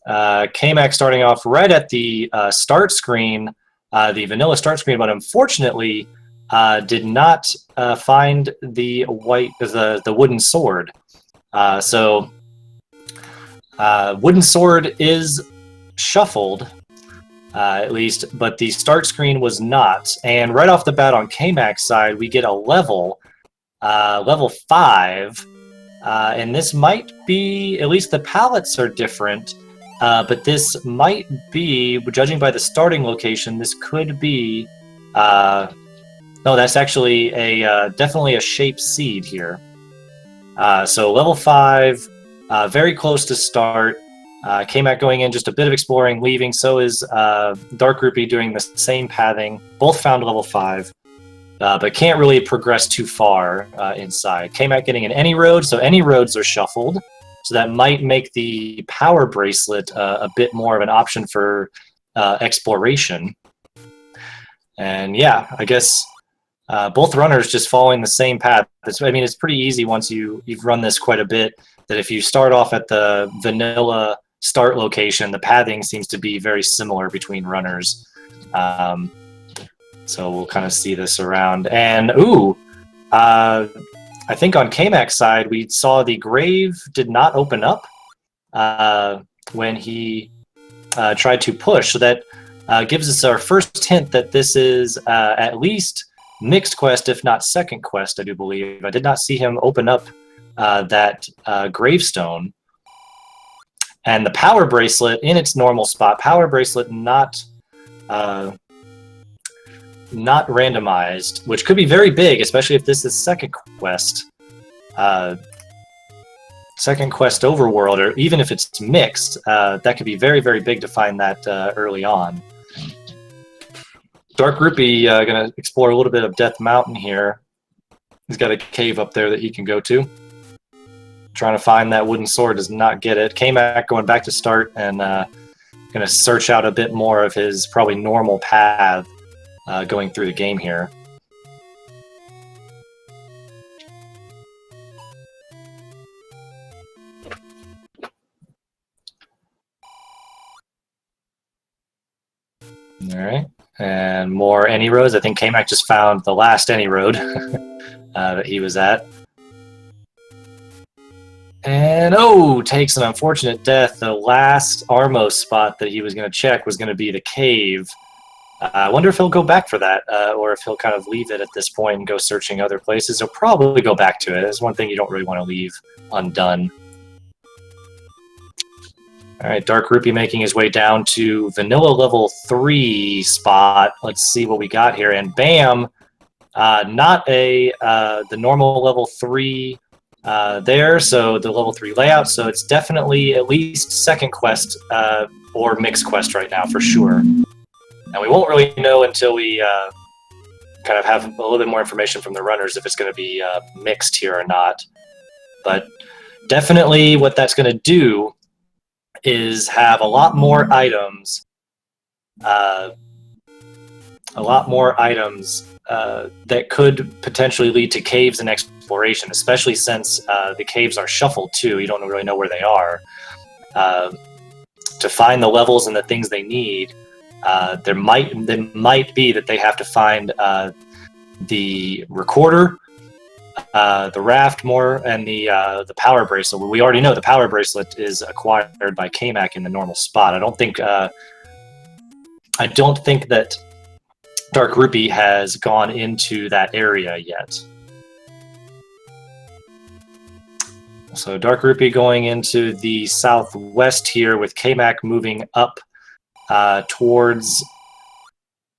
Kmac starting off right at the start screen, the vanilla start screen, but unfortunately did not find the wooden sword. So wooden sword is shuffled, at least, but the start screen was not. And right off the bat on Kmac's side, we get a level 5, and this might be, at least the palettes are different, but this might be, judging by the starting location, this could be, no, that's actually definitely a shape seed here. So level 5, very close to start. Kmac going in, just a bit of exploring, leaving. So is DarkRupy doing the same pathing. Both found level 5, but can't really progress too far inside. Kmac getting in any road, so any roads are shuffled. So that might make the power bracelet a bit more of an option for exploration. And yeah, I guess both runners just following the same path. I mean, it's pretty easy once you've run this quite a bit, that if you start off at the vanilla start location, the pathing seems to be very similar between runners. So we'll kind of see this around. And I think on Kmac's side, we saw the grave did not open up when he tried to push. So that gives us our first hint that this is at least mixed quest, if not second quest, I do believe. I did not see him open up that gravestone. And the power bracelet in its normal spot. Power bracelet not randomized, which could be very big, especially if this is second quest. Second quest overworld, or even if it's mixed, that could be very, very big to find that early on. DarkRupy going to explore a little bit of Death Mountain here. He's got a cave up there that he can go to. Trying to find that wooden sword, does not get it. Kmac going back to start and going to search out a bit more of his probably normal path going through the game here. All right, and more any roads. I think Kmac just found the last any road that he was at. And takes an unfortunate death. The last Armos spot that he was going to check was going to be the cave. I wonder if he'll go back for that, or if he'll kind of leave it at this point and go searching other places. He'll probably go back to it. It's one thing you don't really want to leave undone. All right, DarkRupy making his way down to vanilla level 3 spot. Let's see what we got here. And bam, not the normal level 3 there, so the level 3 layout. So it's definitely at least second quest or mixed quest right now for sure. And we won't really know until we kind of have a little bit more information from the runners if it's going to be mixed here or not. But definitely what that's going to do is have a lot more items. That could potentially lead to caves and exploration, especially since the caves are shuffled too. You don't really know where they are. To find the levels and the things they need, there might be that they have to find the recorder, the raft more, and the power bracelet. We already know the power bracelet is acquired by Kmac in the normal spot. I don't think that DarkRupy has gone into that area yet. So DarkRupy going into the southwest here, with Kmac moving up towards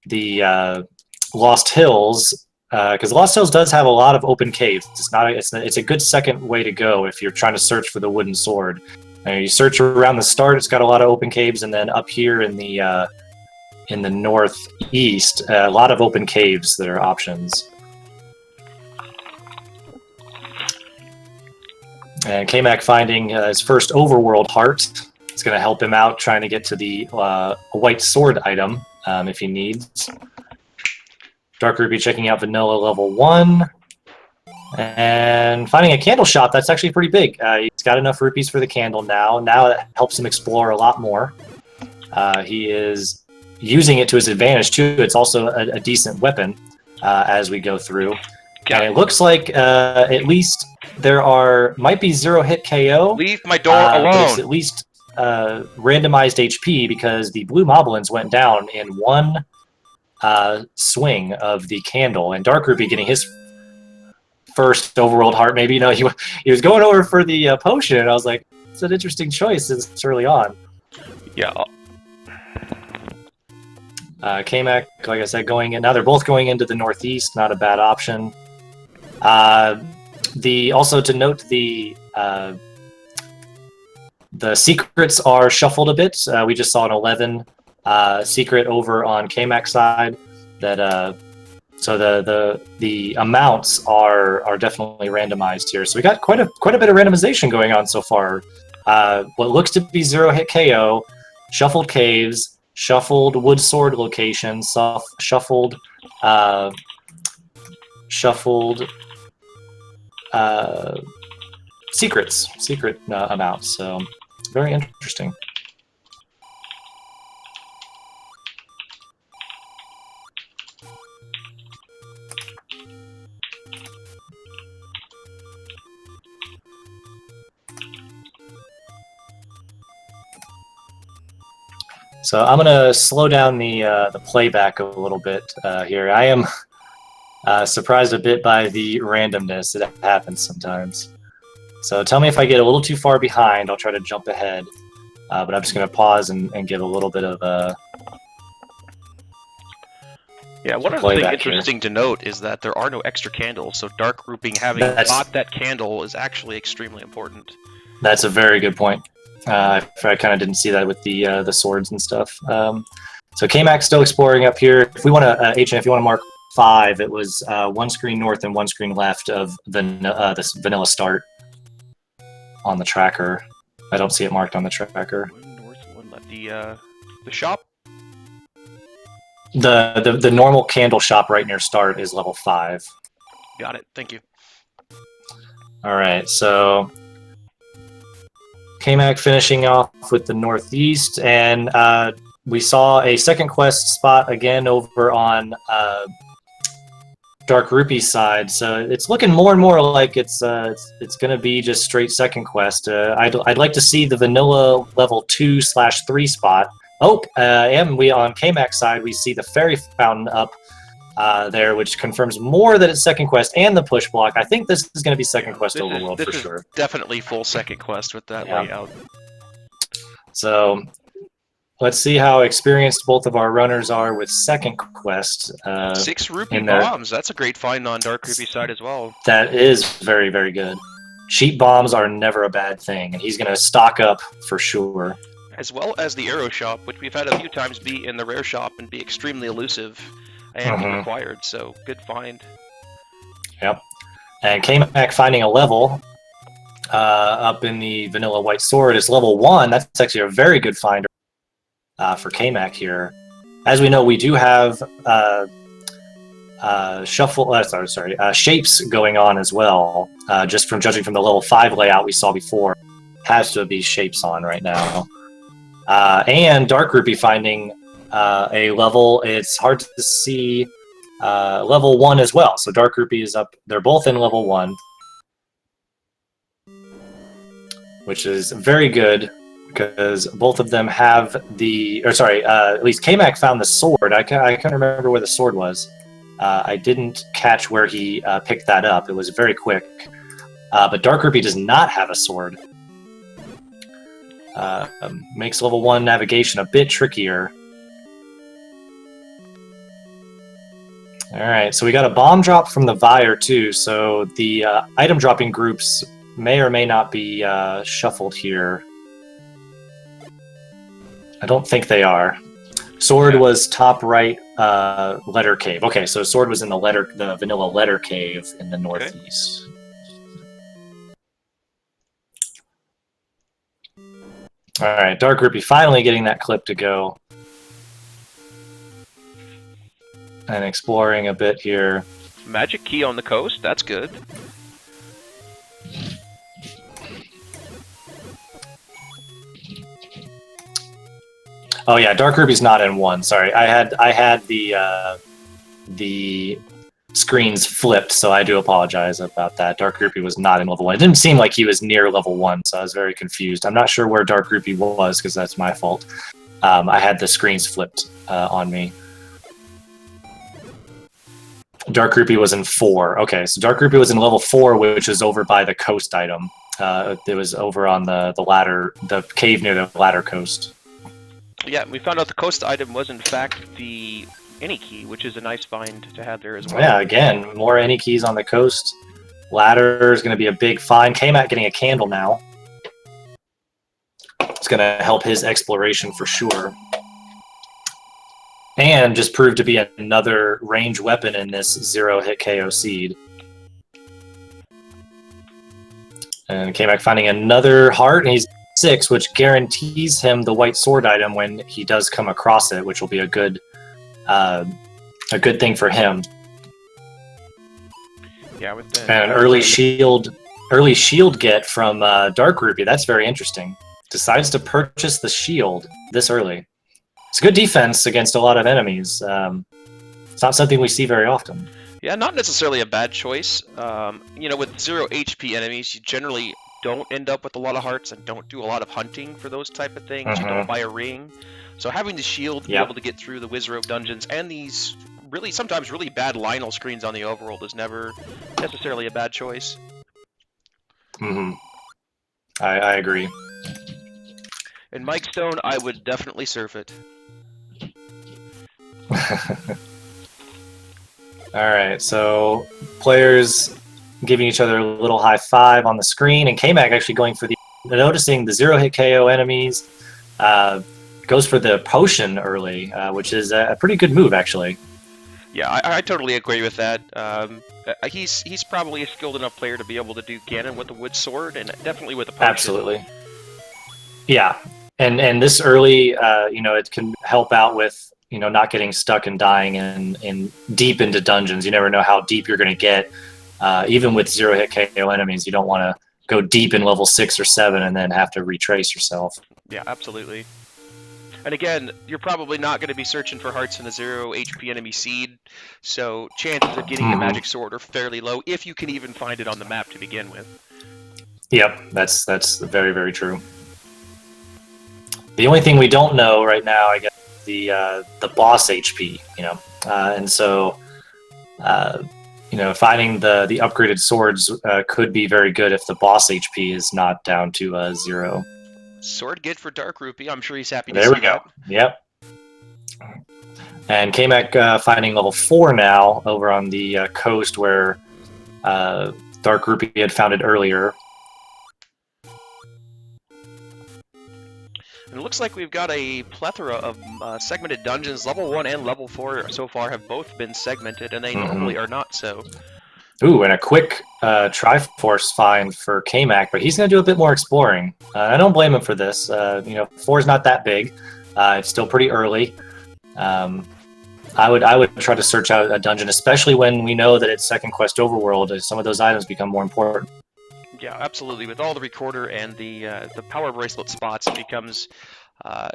the Lost Hills, because Lost Hills does have a lot of open caves. It's a good second way to go if you're trying to search for the wooden sword. You search around the start; it's got a lot of open caves, and then up here in the northeast, a lot of open caves that are options. And Kmac finding his first overworld heart. It's going to help him out trying to get to the white sword item if he needs. DarkRupy checking out vanilla level 1. And finding a candle shop. That's actually pretty big. He's got enough rupees for the candle now. Now it helps him explore a lot more. He is using it to his advantage too. It's also a decent weapon as we go through. And it looks like at least there might be 0-hit KO. Leave my door alone. But it's at least randomized HP because the blue moblins went down in one swing of the candle, and DarkRupy getting his first overworld heart. Maybe he was going over for the potion, and I was like, it's an interesting choice this early on. Yeah. Kmac, like I said, going in. Now they're both going into the northeast. Not a bad option. Also to note, the secrets are shuffled a bit. We just saw an 11 secret over on Kmac's side. So the amounts are definitely randomized here. So we got quite a bit of randomization going on so far. What looks to be 0-hit KO, shuffled caves, shuffled wood sword locations, shuffled secret amounts. So very interesting. So I'm gonna slow down the playback a little bit here. I am surprised a bit by the randomness that happens sometimes. So tell me if I get a little too far behind. I'll try to jump ahead, but I'm just gonna pause and give a little bit of yeah, one other thing interesting to note is that there are no extra candles, so DarkRupy having bought that candle is actually extremely important. That's a very good point. I kind of didn't see that with the swords and stuff. So Kmac's still exploring up here. If we want to, if you want to mark 5, it was one screen north and one screen left of this vanilla start on the tracker. I don't see it marked on the tracker. One north, one left. The shop. The normal candle shop right near start is level 5. Got it. Thank you. All right, so Kmac finishing off with the northeast, and we saw a second quest spot again over on DarkRupy's side. So it's looking more and more like it's going to be just straight second quest. I'd like to see the vanilla level 2/3 spot. Oh, and we on Kmac's side we see the fairy fountain up there, which confirms more that it's second quest and the push block. I think this is going to be second quest overworld for sure. Definitely full second quest with that layout. So let's see how experienced both of our runners are with second quest. 6 rupee bombs. That's a great find on DarkRupy's side as well. That is very, very good. Cheap bombs are never a bad thing, and he's going to stock up for sure. As well as the arrow shop, which we've had a few times be in the rare shop and be extremely elusive and required, so good find. Yep. And Kmac finding a level up in the vanilla white sword is level 1. That's actually a very good find for Kmac here. As we know, we do have shapes going on as well. Just from judging from the level 5 layout we saw before, has to be shapes on right now. And DarkRupy finding a level, it's hard to see, level 1 as well. So DarkRupy is up, they're both in level 1, which is very good because both of them have at least Kmac found the sword. I can't remember where the sword was. I didn't catch where he picked that up. It was very quick. But DarkRupy does not have a sword. Makes level 1 navigation a bit trickier. Alright, so we got a bomb drop from the Vire too, so the item dropping groups may or may not be shuffled here. I don't think they are. Sword was top right letter cave. Okay, so sword was in the vanilla letter cave in the northeast. Alright, DarkRupy finally getting that clip to go. And exploring a bit here. Magic key on the coast, that's good. Oh yeah, DarkRupy's not in 1. Sorry, I had the screens flipped, so I do apologize about that. DarkRupy was not in level 1. It didn't seem like he was near level 1, so I was very confused. I'm not sure where DarkRupy was, because that's my fault. I had the screens flipped on me. DarkRupy was in 4. Okay, so DarkRupy was in level 4, which is over by the coast item. It was over on the ladder, the cave near the ladder coast. Yeah, we found out the coast item was in fact the any key, which is a nice find to have there as well. Yeah, again, more any keys on the coast. Ladder is going to be a big find. Kmac getting a candle now. It's going to help his exploration for sure. And just proved to be another range weapon in this 0-hit KO seed. And Kmac finding another heart, and he's 6, which guarantees him the white sword item when he does come across it, which will be a good thing for him. Yeah, with the, and an early shield get from DarkRupy. That's very interesting. Decides to purchase the shield this early. It's a good defense against a lot of enemies. It's not something we see very often. Yeah, not necessarily a bad choice. You know, with 0 HP enemies, you generally don't end up with a lot of hearts and don't do a lot of hunting for those type of things. You don't buy a ring. So having the shield to be able to get through the Wizrobe dungeons and these really sometimes really bad Lionel screens on the overworld is never necessarily a bad choice. I agree. In Mike Stone, I would definitely surf it. Alright, so players giving each other a little high five on the screen, and Kmac actually going for the noticing the 0-hit KO enemies, goes for the potion early, which is a pretty good move actually. Yeah, I totally agree with that. He's probably a skilled enough player to be able to do Ganon with the wood sword, and definitely with the potion. Absolutely. Yeah, and this early, you know, it can help out with, you know, not getting stuck and dying in deep into dungeons. You never know how deep you're going to get. Even with 0-hit KO enemies, you don't want to go deep in level 6 or 7 and then have to retrace yourself. Yeah, absolutely. And again, you're probably not going to be searching for hearts in a 0 HP enemy seed, so chances of getting the magic sword are fairly low, if you can even find it on the map to begin with. Yep, that's very, very true. The only thing we don't know right now, I guess, is the boss HP, you know, and so you know, finding the upgraded swords could be very good if the boss HP is not down to 0. Sword good for DarkRupy. I'm sure he's happy to see that. There we go. Yep. And Kmac finding level 4 now over on the coast where DarkRupy had found it earlier. And it looks like we've got a plethora of segmented dungeons. Level 1 and level 4 so far have both been segmented, and they normally are not so. Ooh, and a quick Triforce find for Kmac, but he's going to do a bit more exploring. I don't blame him for this. You know, 4 is not that big. It's still pretty early. I would try to search out a dungeon, especially when we know that it's Second Quest Overworld. Some of those items become more important. Yeah, absolutely. With all the recorder and the power bracelet spots, it becomes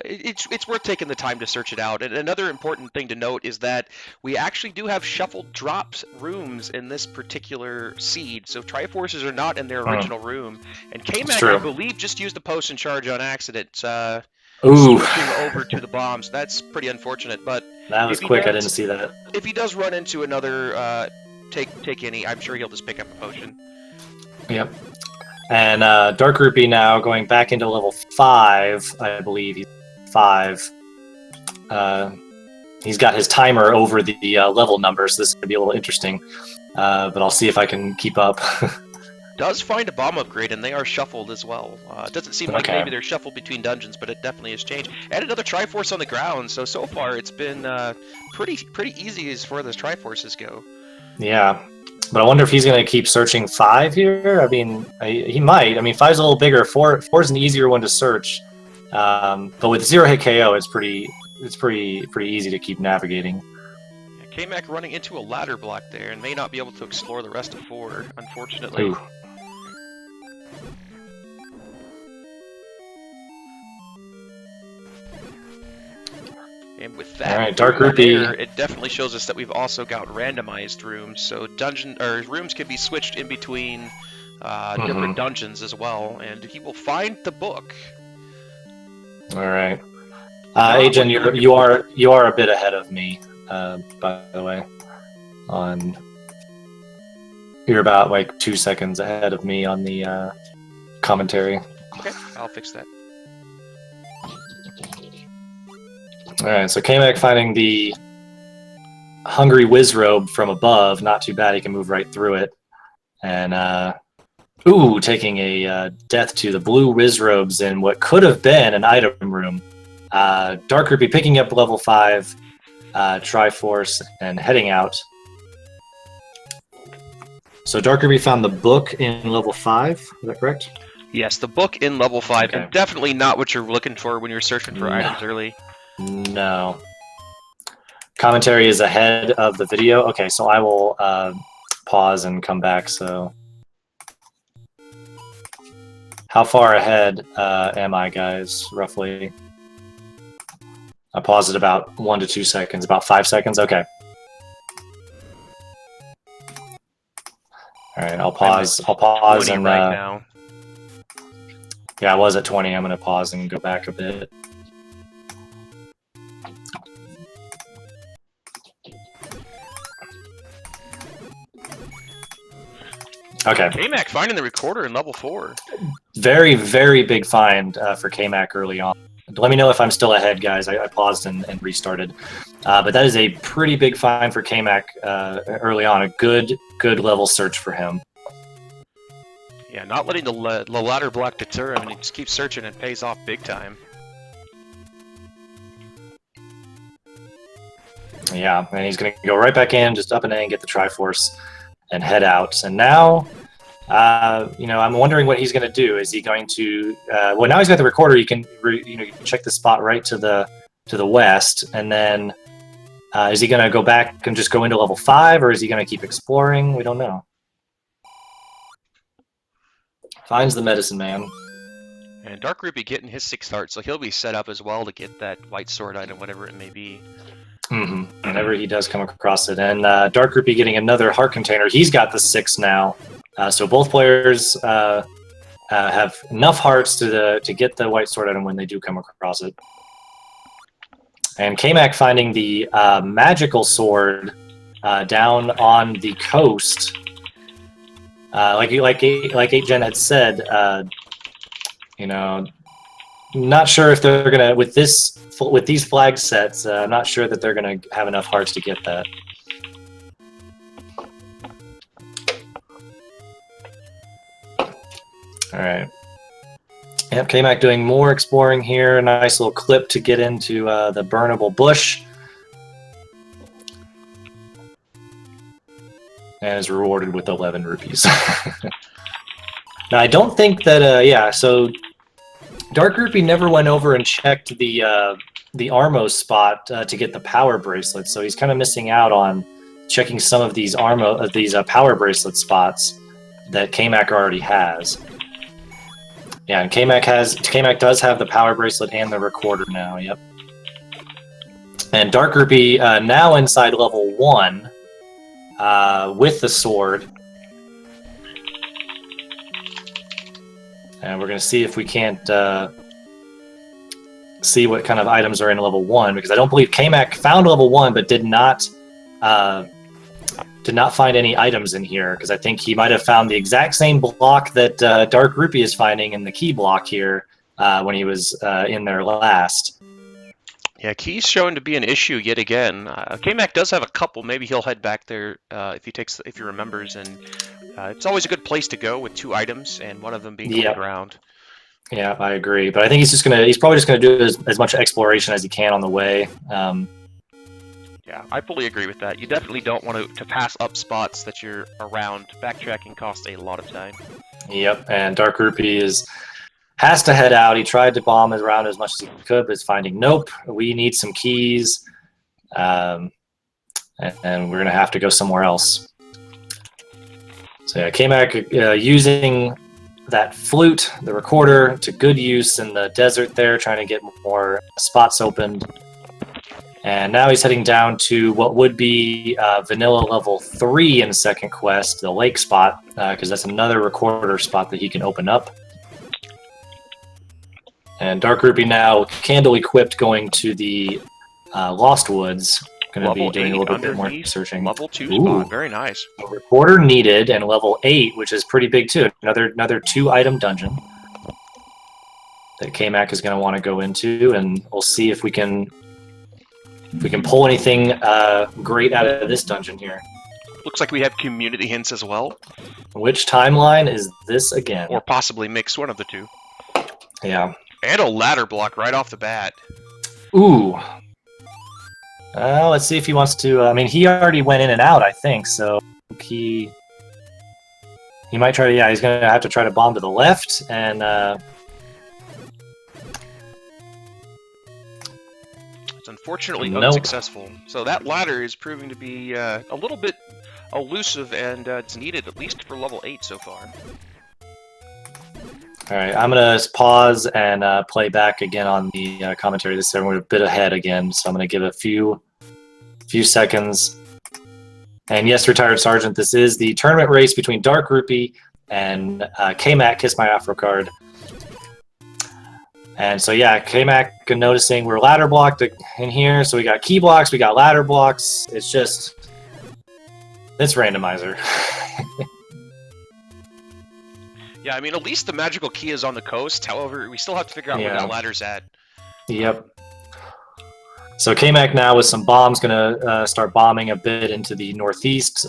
it's worth taking the time to search it out. And another important thing to note is that we actually do have shuffled drops rooms in this particular seed. So Triforces are not in their original room. And Kmac, I believe, just used the potion charge on accident, switching over to the bombs. That's pretty unfortunate. But that was quick. I didn't see that. If he does run into another take any, I'm sure he'll just pick up a potion. Yep. And DarkRupy now going back into level 5, I believe. He's 5. He's got his timer over the level numbers. So this is going to be a little interesting. But I'll see if I can keep up. Does find a bomb upgrade, and they are shuffled as well. It doesn't seem like maybe they're shuffled between dungeons, but it definitely has changed. And another Triforce on the ground. So far it's been pretty easy as far as Triforces go. Yeah. But I wonder if he's going to keep searching 5 here. I mean, he might. I mean, 5's a little bigger. 4 is an easier one to search. But with 0-hit KO, it's pretty easy to keep navigating. Yeah, Kmac running into a ladder block there and may not be able to explore the rest of 4, unfortunately. Ooh. And with that, All right, DarkRupy. it definitely shows us that we've also got randomized rooms. So rooms can be switched in between different dungeons as well, and he will find the book. All right, Agen, you are a bit ahead of me, by the way. You're about like 2 seconds ahead of me on the commentary. Okay, I'll fix that. All right, so Kmac finding the hungry Wizrobe from above. Not too bad. He can move right through it. And taking a death to the blue Wizrobes in what could have been an item room. DarkRupy picking up level 5 Triforce and heading out. So DarkRupy found the book in level 5. Is that correct? Yes, the book in level 5, Okay. and definitely not what you're looking for when you're searching for items early. No. Commentary is ahead of the video. Okay, so I will pause and come back. So, how far ahead am I, guys, roughly? I paused at about 1 to 2 seconds, about 5 seconds. Okay. All right, I'll pause. And right now. Yeah, I was at 20. I'm going to pause and go back a bit. Okay. Kmac finding the recorder in level 4. Very, very big find for Kmac early on. Let me know if I'm still ahead, guys. I paused and restarted. But that is a pretty big find for Kmac early on. A good level search for him. Yeah, not letting the ladder block deter him, and he just keeps searching and pays off big time. Yeah, and he's going to go right back in, just up and in, get the Triforce, and head out. And now, I'm wondering what he's going to do. Is he going to? Well, now he's got the recorder. You can, you can check the spot right to the west, and then is he going to go back and just go into level 5, or is he going to keep exploring? We don't know. Finds the medicine man. And DarkRupy getting his 6th heart, so he'll be set up as well to get that white sword item, whatever it may be. Whenever he does come across it. And DarkRupy getting another heart container. He's got the 6 now. So both players have enough hearts to get the white sword item when they do come across it. And Kmac finding the magical sword down on the coast. Like 8gen had said, not sure if they're gonna with these flag sets. I'm not sure that they're gonna have enough hearts to get that. All right. Yep, Kmac doing more exploring here. A nice little clip to get into the burnable bush. And is rewarded with 11 rupees. Now, I don't think that, so DarkRupy never went over and checked the Armo spot to get the power bracelet, so he's kind of missing out on checking some of these power bracelet spots that Kmac already has. Yeah, and Kmac does have the power bracelet and the recorder now, yep. And DarkRupy now inside level 1 with the sword. And we're going to see if we can't see what kind of items are in level 1, because I don't believe Kmac found level 1 but did not find any items in here, because I think he might have found the exact same block that DarkRupy is finding in the key block here when he was in there last. Yeah, key's showing to be an issue yet again. Kmac does have a couple. Maybe he'll head back there if he remembers. And it's always a good place to go with 2 items, and one of them being on the ground. Yeah, I agree. But I think he's probably just gonna do as much exploration as he can on the way. Yeah, I fully agree with that. You definitely don't want to pass up spots that you're around. Backtracking costs a lot of time. Yep, and DarkRupy has to head out. He tried to bomb around as much as he could, but is finding, nope, we need some keys, and we're going to have to go somewhere else. So yeah, Kmac using that flute, the recorder, to good use in the desert there, trying to get more spots opened. And now he's heading down to what would be vanilla level 3 in the second quest, the lake spot, because that's another recorder spot that he can open up. And DarkRupy now, candle equipped, going to the Lost Woods. Going to be doing a little bit more searching. Level 2 spot, very nice. A recorder needed, and level 8, which is pretty big too. Another 2-item dungeon that Kmac is going to want to go into, and we'll see if we can pull anything great out of this dungeon here. Looks like we have community hints as well. Which timeline is this again? Or possibly mix one of the two. Yeah. And a ladder block right off the bat. Ooh. Let's see if he wants to. I mean, he already went in and out, I think. So he might try to. Yeah, he's gonna have to try to bomb to the left, and it's unfortunately unsuccessful. So that ladder is proving to be a little bit elusive, and it's needed at least for level 8 so far. All right, I'm gonna pause and play back again on the commentary. This time we're a bit ahead again, so I'm gonna give a few seconds. And yes, retired sergeant, this is the tournament race between DarkRupy and Kmac, Kiss My Afro Card. And so yeah, Kmac noticing we're ladder blocked in here, so we got key blocks, we got ladder blocks. It's randomizer. Yeah, I mean, at least the magical key is on the coast. However, we still have to figure out where that ladder's at. Yep. So Kmac now with some bombs going to start bombing a bit into the northeast,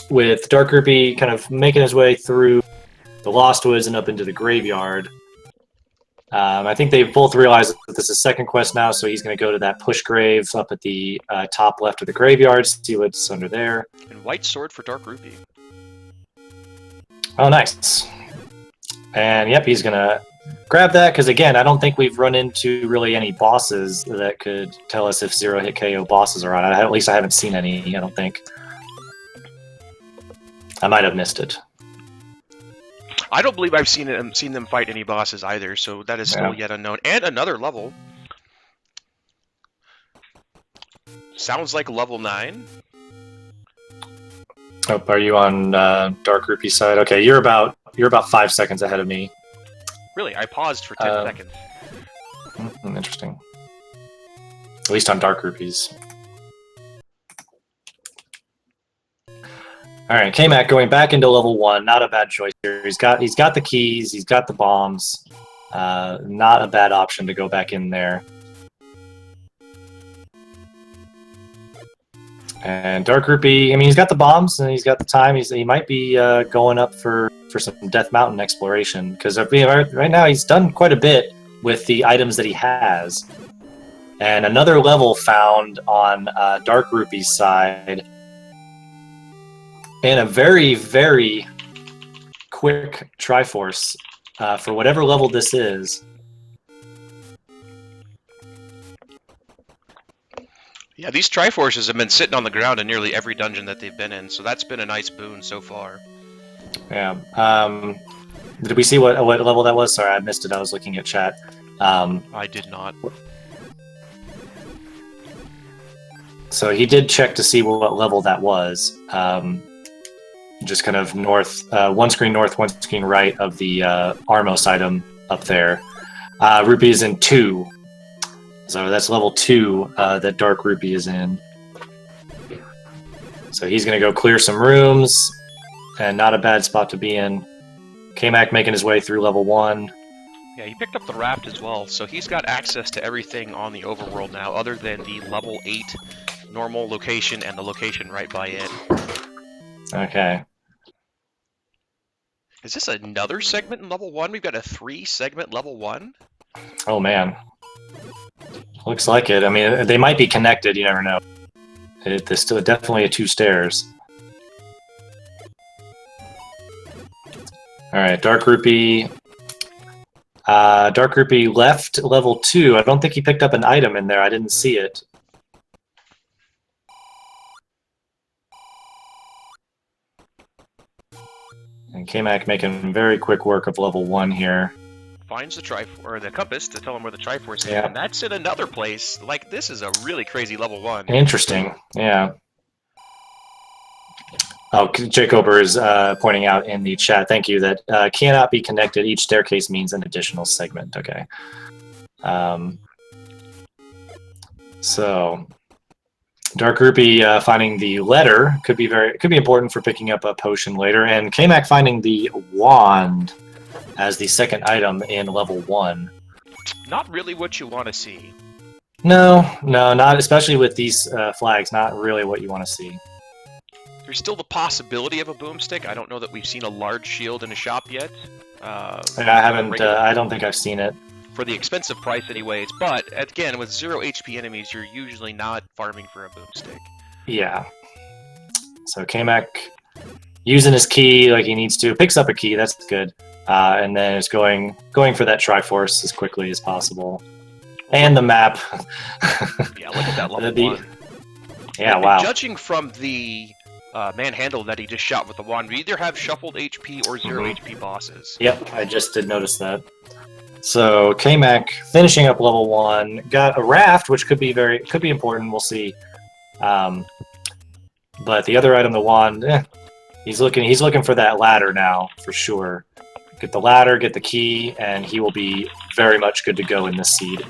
with DarkRupy kind of making his way through the Lost Woods and up into the graveyard. I think they both realize that this is second quest now, so he's going to go to that push grave up at the top left of the graveyard, see what's under there. And white sword for DarkRupy. Oh, nice. And yep, he's going to grab that, because again, I don't think we've run into really any bosses that could tell us if zero-hit KO bosses are on. At least I haven't seen any, I don't think. I might have missed it. I don't believe I've seen them fight any bosses either, so that is still yet unknown. And another level. Sounds like level 9. Oh, are you on DarkRupy's side? Okay, you're about 5 seconds ahead of me. Really, I paused for 10 seconds. Interesting. At least on DarkRupy's. All right, Kmac going back into level 1. Not a bad choice here. He's got the keys. He's got the bombs. Not a bad option to go back in there. And DarkRupy, I mean, he's got the bombs and he's got the time. He might be going up for some Death Mountain exploration, because right now he's done quite a bit with the items that he has. And another level found on DarkRupy's side, and a very, very quick Triforce for whatever level this is. Yeah, these Triforces have been sitting on the ground in nearly every dungeon that they've been in, so that's been a nice boon so far. Yeah. Did we see what level that was? Sorry, I missed it. I was looking at chat. I did not. So he did check to see what level that was. Just kind of north, one screen north, one screen right of the Armos item up there. Rupy is in 2. So that's level 2 that DarkRupy is in. So he's going to go clear some rooms, and not a bad spot to be in. Kmac making his way through level 1. Yeah, he picked up the raft as well, so he's got access to everything on the overworld now, other than the level 8 normal location and the location right by it. Okay. Is this another segment in level 1? We've got a 3-segment level 1? Oh, man. Looks like it. I mean, they might be connected. You never know. There's still definitely 2 stairs. All right, DarkRupy. DarkRupy left level 2. I don't think he picked up an item in there. I didn't see it. And Kmac making very quick work of level 1 here. finds the compass to tell him where the Triforce is, Yeah. and that's in another place. Like, this is a really crazy level 1. Interesting. Yeah. Oh, Jake Ober is pointing out in the chat, thank you, that cannot be connected. Each staircase means an additional segment. Okay. So, DarkRupy finding the letter could be important for picking up a potion later, and Kmac finding the wand as the second item in level 1. Not really what you want to see. No, not especially with these flags. Not really what you want to see. There's still the possibility of a boomstick. I don't know that we've seen a large shield in a shop yet. I haven't. I don't think I've seen it. For the expensive price anyways, but again, with 0 HP enemies, you're usually not farming for a boomstick. Yeah. So Kmac using his key like he needs to, picks up a key, that's good. And then is going for that Triforce as quickly as possible. And the map. Yeah, look at that level 1. Yeah, and wow. Judging from the manhandle that he just shot with the wand, we either have shuffled HP or 0 HP bosses. Yep, I just did notice that. So Kmac finishing up level 1, got a raft, which could be important. We'll see. But the other item, the wand, he's looking for that ladder now for sure. Get the ladder, get the key, and he will be very much good to go in this seed.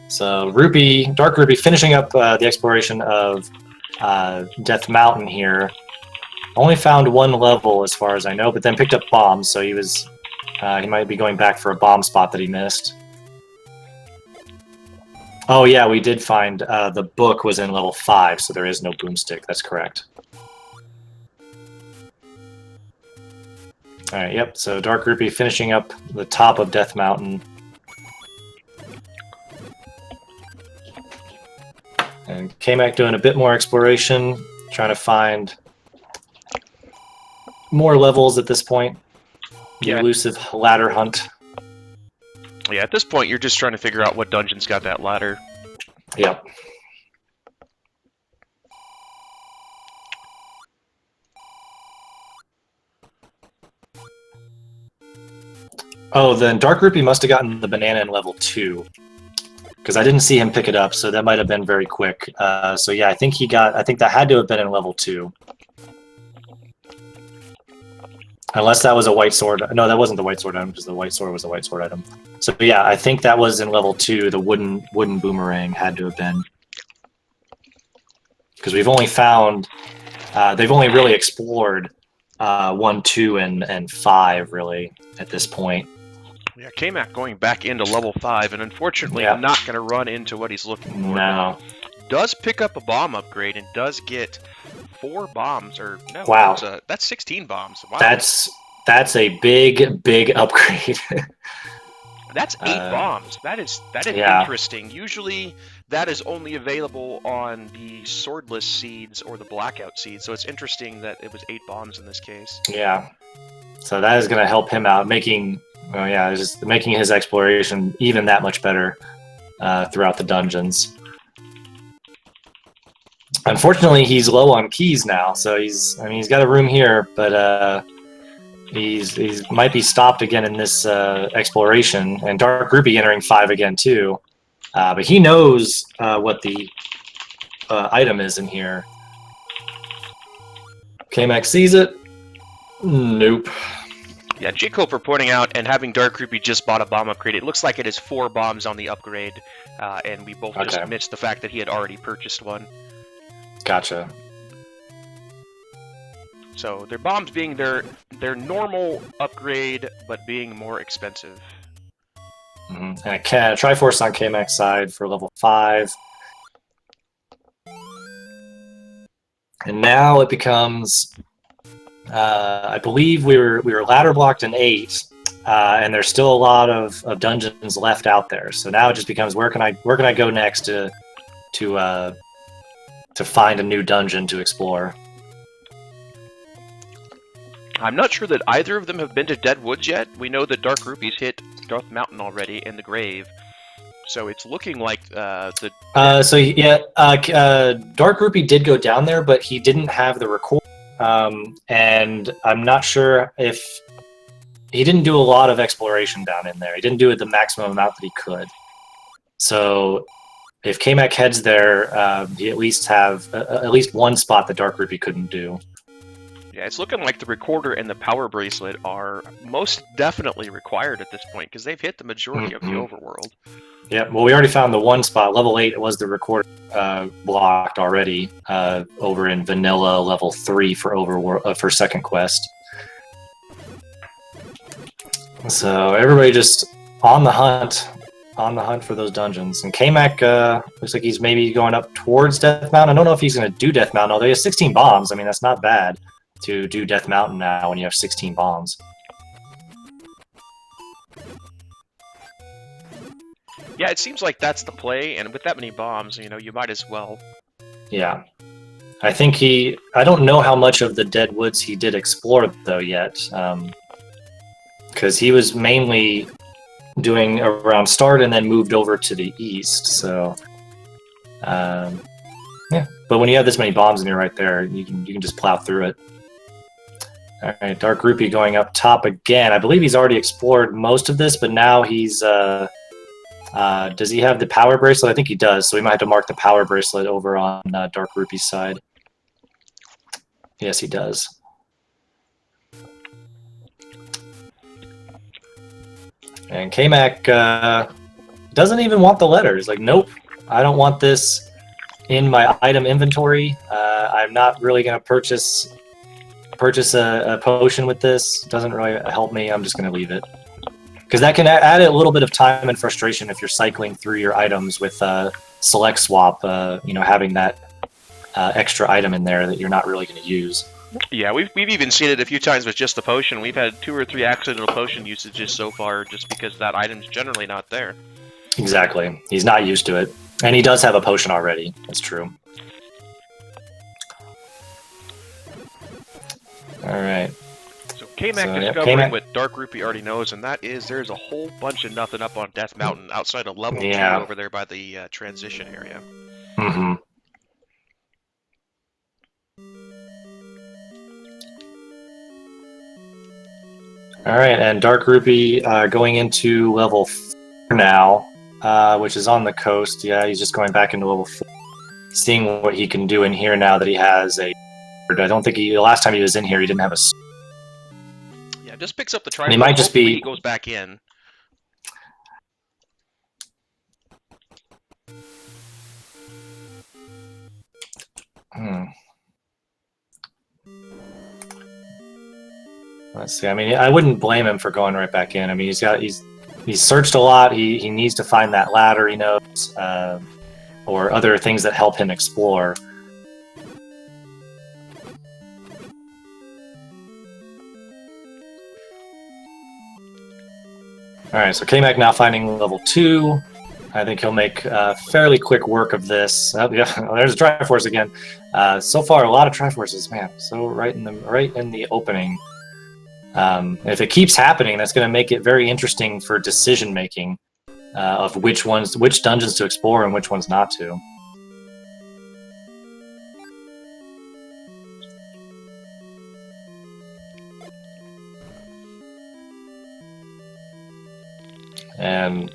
So DarkRupy finishing up the exploration of Death Mountain here. Only found 1 level as far as I know, but then picked up bombs, so he might be going back for a bomb spot that he missed. Oh yeah, we did find the book was in level 5, so there is no boomstick. That's correct. All right, yep. So DarkRupy finishing up the top of Death Mountain. And Kmac doing a bit more exploration, trying to find more levels at this point. The elusive ladder hunt. Yeah, at this point, you're just trying to figure out what dungeon's got that ladder. Yep. Oh, then DarkRupy must have gotten the banana in level 2. Because I didn't see him pick it up, so that might have been very quick. So yeah, I think that had to have been in level 2. Unless that was a white sword. No, that wasn't the white sword item, because the white sword was the white sword item. So yeah, I think that was in level 2. The wooden boomerang had to have been. Because we've only found, they've only really explored 1, 2, and 5 really at this point. Yeah, Kmac going back into level 5, and unfortunately not going to run into what he's looking for. No. Does pick up a bomb upgrade and does get 4 bombs, or no? Wow. That's 16 bombs. Wow. That's a big upgrade. That's 8 bombs. That is interesting. Usually that is only available on the swordless seeds or the blackout seeds. So it's interesting that it was 8 bombs in this case. Yeah. So that is going to help him out, making his exploration even that much better throughout the dungeons. Unfortunately, he's low on keys now, so he's got a room here, but he's might be stopped again in this exploration, and DarkRupy entering 5 again too. But he knows what the item is in here. Kmac sees it. Nope. Yeah, J-Coper pointing out, and having DarkRupy just bought a bomb upgrade, it looks like it is 4 bombs on the upgrade, and we both just missed the fact that he had already purchased one. Gotcha. So their bombs being their normal upgrade, but being more expensive. And a Triforce on Kmac's side for level 5. And now it becomes, I believe we were ladder blocked in 8, and there's still a lot of dungeons left out there. So now it just becomes where can I go next to find a new dungeon to explore. I'm not sure that either of them have been to Dead Woods yet. We know that DarkRupy's hit Death Mountain already in the grave, so it's looking like DarkRupy did go down there, but he didn't have the record, and I'm not sure if he didn't do a lot of exploration down in there. He didn't do it the maximum amount that he could. So if Kmac heads there, he at least have at least one spot that DarkRupy couldn't do. Yeah, it's looking like the recorder and the power bracelet are most definitely required at this point because they've hit the majority of the overworld. Yeah, well, we already found the one spot. Level 8 was the record blocked already over in vanilla. Level 3 for for second quest. So everybody just on the hunt for those dungeons. And Kmac looks like he's maybe going up towards Death Mountain. I don't know if he's going to do Death Mountain, although he has 16 bombs. I mean, that's not bad to do Death Mountain now when you have 16 bombs. Yeah, it seems like that's the play, and with that many bombs, you know, you might as well. Yeah. I think I don't know how much of the Dead Woods he did explore, though, yet. Because he was mainly doing around start and then moved over to the east, so... yeah, but when you have this many bombs and you're right there, you can just plow through it. Alright, DarkRupy going up top again. I believe he's already explored most of this, but now he's... does he have the power bracelet? I think he does, so we might have to mark the power bracelet over on DarkRupy's side. Yes, he does. And Kmac doesn't even want the letters. Like, nope, I don't want this in my item inventory. I'm not really going to purchase a potion with this. It doesn't really help me. I'm just going to leave it. Because that can add a little bit of time and frustration if you're cycling through your items with select swap, you know, having that extra item in there that you're not really going to use. Yeah, we've even seen it a few times with just the potion. We've had 2 or 3 accidental potion usages so far just because that item's generally not there. Exactly. He's not used to it. And he does have a potion already. That's true. Alright. So Kmac discovering what DarkRupy already knows, and that is there's a whole bunch of nothing up on Death Mountain outside of level 2 over there by the transition area. Mm-hmm. Alright, and DarkRupy going into level 4 now, which is on the coast. Yeah, he's just going back into level 4. Seeing what he can do in here now that he has a... I don't think the last time he was in here, he didn't have a... Yeah, just picks up the Triforce. He might just be... He goes back in. Let's see. I mean, I wouldn't blame him for going right back in. I mean, he's searched a lot. He needs to find that ladder, he knows, or other things that help him explore. Alright, so Kmac now finding level 2. I think he'll make fairly quick work of this. Oh, yeah, there's a Triforce again. So far, a lot of Triforces, man. So right in the opening. If it keeps happening, that's going to make it very interesting for decision making of which dungeons to explore and which ones not to. And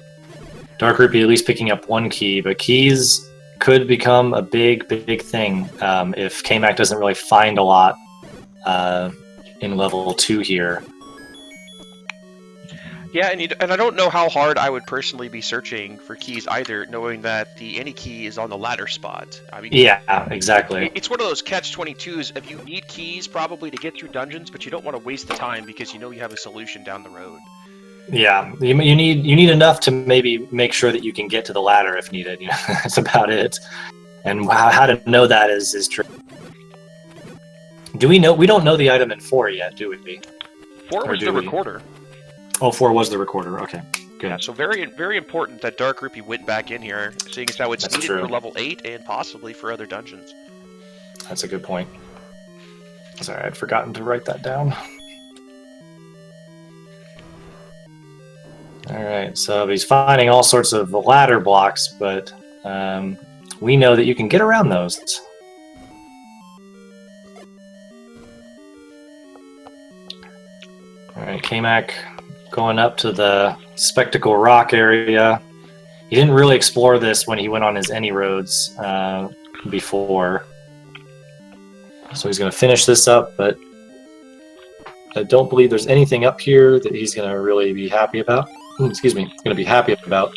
DarkRupy at least picking up 1 key, but keys could become a big thing if Kmac doesn't really find a lot in level 2 here. Yeah, and I don't know how hard I would personally be searching for keys either, knowing that any key is on the ladder spot. I mean, yeah, exactly. It's one of those catch-22s. If you need keys probably to get through dungeons, but you don't want to waste the time because you know you have a solution down the road. Yeah, you need enough to maybe make sure that you can get to the ladder if needed. You know, that's about it. And how to know that is true. Do we know? We don't know the item in 4 yet, do we? 4 was the recorder. Oh, 4 was the recorder. Okay, good. Yeah, so very important that DarkRupy went back in here, seeing as how it's needed for level 8 and possibly for other dungeons. That's a good point. Sorry, I'd forgotten to write that down. Alright, so he's finding all sorts of ladder blocks, but we know that you can get around those. Alright, Kmac going up to the Spectacle Rock area. He didn't really explore this when he went on his Any Roads before. So he's going to finish this up, but I don't believe there's anything up here that he's going to really be happy about. Excuse me, going to be happy about.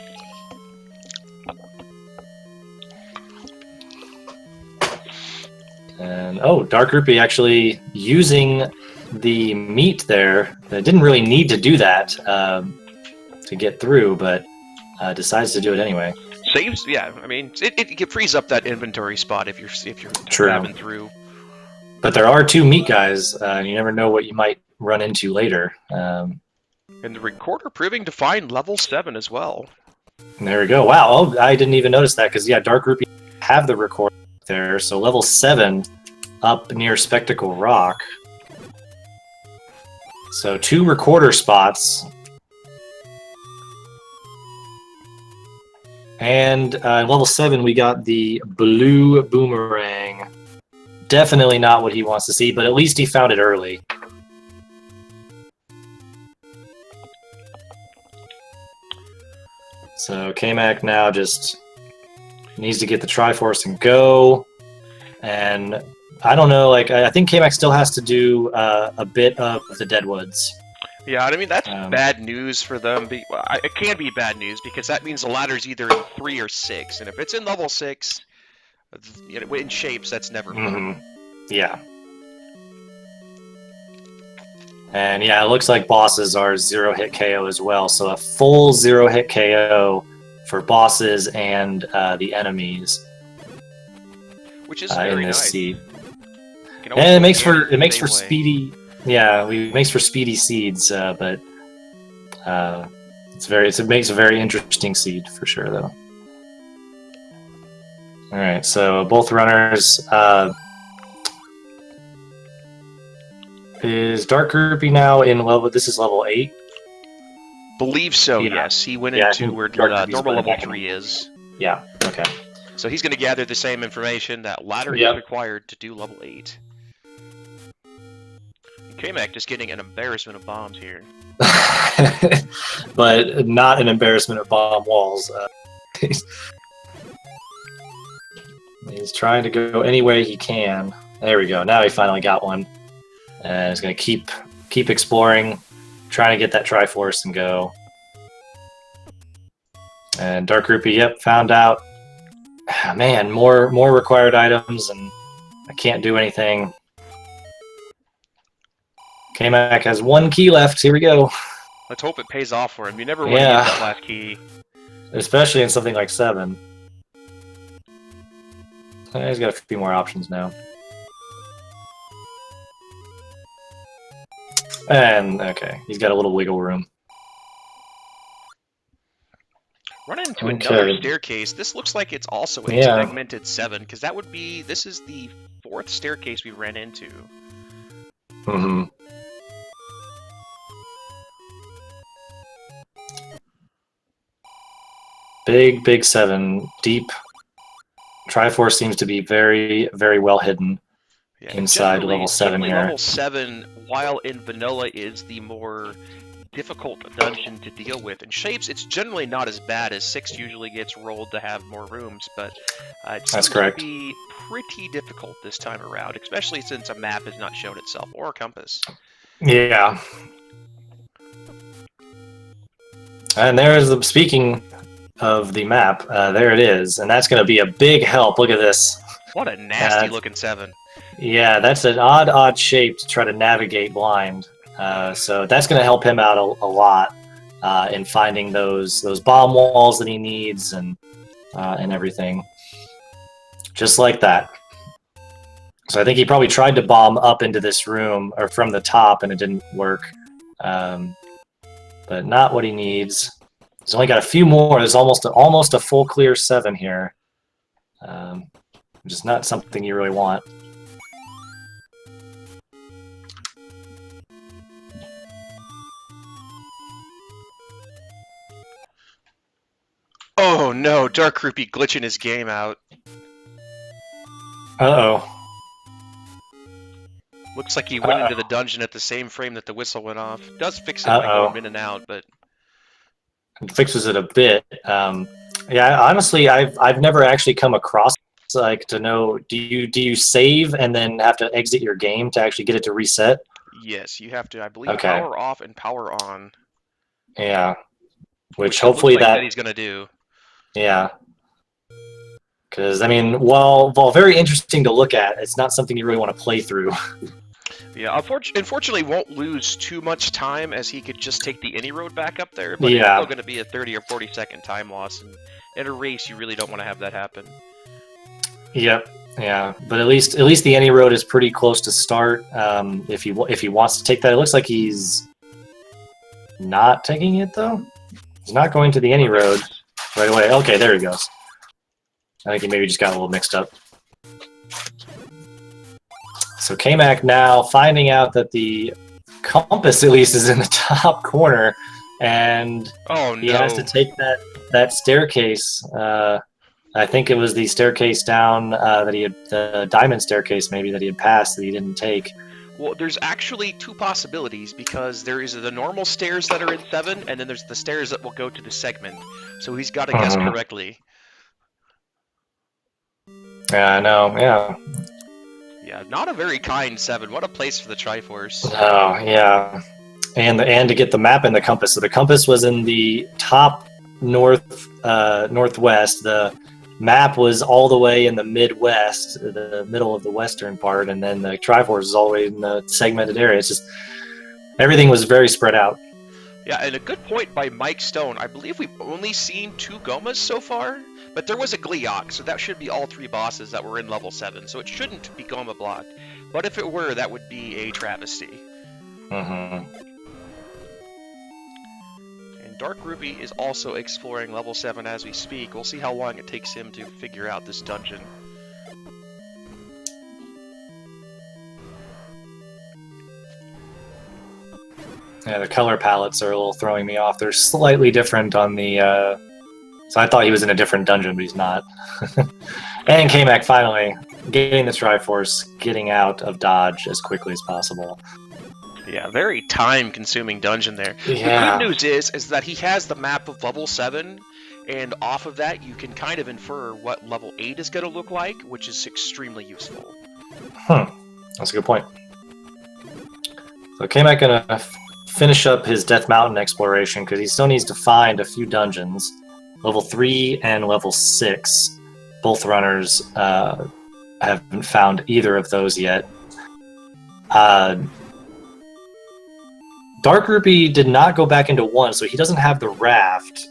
And oh, DarkRupy actually using the meat there. It didn't really need to do that to get through, but decides to do it anyway. Saves, yeah. I mean, it frees up that inventory spot if you're grabbing through. But there are 2 meat guys. You never know what you might run into later. And the recorder proving to find level 7 as well. There we go. Wow. Oh, I didn't even notice that because yeah, DarkRupy have the recorder there. So level 7 up near Spectacle Rock. So 2 recorder spots. And level 7 we got the blue boomerang. Definitely not what he wants to see, but at least he found it early. So Kmac now just needs to get the Triforce and go. And I don't know, like I think Kmac still has to do a bit of the Deadwoods. Yeah, I mean that's bad news for them. It can be bad news because that means the ladder's either in 3 or 6, and if it's in level 6, in shapes, that's never fun. Yeah. And yeah, it looks like bosses are 0-hit KO as well. So a full 0-hit KO for bosses and the enemies. Which is very in this nice. seed. And it makes for speedy. Yeah, it makes for speedy seeds, but it makes a very interesting seed for sure, though. All right, so both runners. Is DarkRupy now in level? This is level 8. Believe so. Yeah. Yes, he went into where normal level 3 is. Yeah. Okay. So he's going to gather the same information. That ladder is required to do level 8. Kmac just getting an embarrassment of bombs here. But not an embarrassment of bomb walls. He's trying to go any way he can. There we go. Now he finally got one. And he's going to keep exploring, trying to get that Triforce and go. And DarkRupy, yep, found out. Man, more required items, and I can't do anything. Kmac has 1 key left. Here we go. Let's hope it pays off for him. You never want to use that last key. Especially in something like 7. He's got a few more options now. And, okay, he's got a little wiggle room. Run into another staircase. This looks like it's also a segmented 7, because this is the 4th staircase we ran into. Mm-hmm. Big 7, deep. Triforce seems to be very, very well hidden. Inside level 7 here. Level 7, while in vanilla, is the more difficult dungeon to deal with. In shapes, it's generally not as bad as 6 usually gets rolled to have more rooms, but it seems to be pretty difficult this time around, especially since a map has not shown itself, or a compass. Yeah. And speaking of the map, there it is, and that's going to be a big help. Look at this. What a nasty looking 7. Yeah, that's an odd shape to try to navigate blind. So that's going to help him out a lot in finding those bomb walls that he needs and everything. Just like that. So I think he probably tried to bomb up into this room or from the top, and it didn't work. But not what he needs. He's only got a few more. There's almost a full clear 7 here. Which is not something you really want. Oh no, DarkRupy glitching his game out. Uh-oh. Looks like he went into the dungeon at the same frame that the whistle went off. Does fix it by going in and out, but it fixes it a bit. Yeah, honestly, I've never actually come across like to know. Do you save and then have to exit your game to actually get it to reset? yes, you have to, I believe, Okay. power off and power on. Yeah. Which it looks hopefully like that he's gonna do. Yeah. Because I mean, while very interesting to look at, it's not something you really want to play through. Yeah, unfortunately, won't lose too much time as he could just take the any road back up there. But Yeah. it's still going to be a 30 or 40-second time loss, and in a race, you really don't want to have that happen. Yep. Yeah, but at least the any road is pretty close to start. If he wants to take that, it looks like he's not taking it though. He's not going to the any road right away. Okay, there he goes. I think he maybe just got a little mixed up. So Kmac now finding out that the compass at least is in the top corner, and oh, no. he has to take that staircase. I think it was the staircase down that he had, the diamond staircase maybe that he had passed that he didn't take. Well, there's actually two possibilities, because there is the normal stairs that are in 7, and then there's the stairs that will go to the segment. So he's got to guess correctly. Yeah, I know. Yeah. Yeah, not a very kind 7. What a place for the Triforce. Oh, yeah. And to get the map and the compass. So the compass was in the top northwest. The map was all the way in the Midwest, the middle of the western part, and then the Triforce is all the way in the segmented area. It's just everything was very spread out. Yeah, and a good point by Mike Stone. I believe we've only seen 2 Gomas so far, but there was a Gliok, so that should be all 3 bosses that were in level 7, so it shouldn't be Goma blocked. But if it were, that would be a travesty. And DarkRupy is also exploring level 7 as we speak. We'll see how long it takes him to figure out this dungeon. Yeah, the color palettes are a little throwing me off. They're slightly different on the... So I thought he was in a different dungeon, but he's not. And Kmac finally getting the Triforce, getting out of dodge as quickly as possible. Yeah, very time-consuming dungeon there. Yeah. The good news is that he has the map of level 7, and off of that you can kind of infer what level 8 is going to look like, which is extremely useful. That's a good point. So Kmac gonna finish up his Death Mountain exploration because he still needs to find a few dungeons. Level 3 and level 6. Both runners haven't found either of those yet. DarkRupy did not go back into 1, so he doesn't have the raft.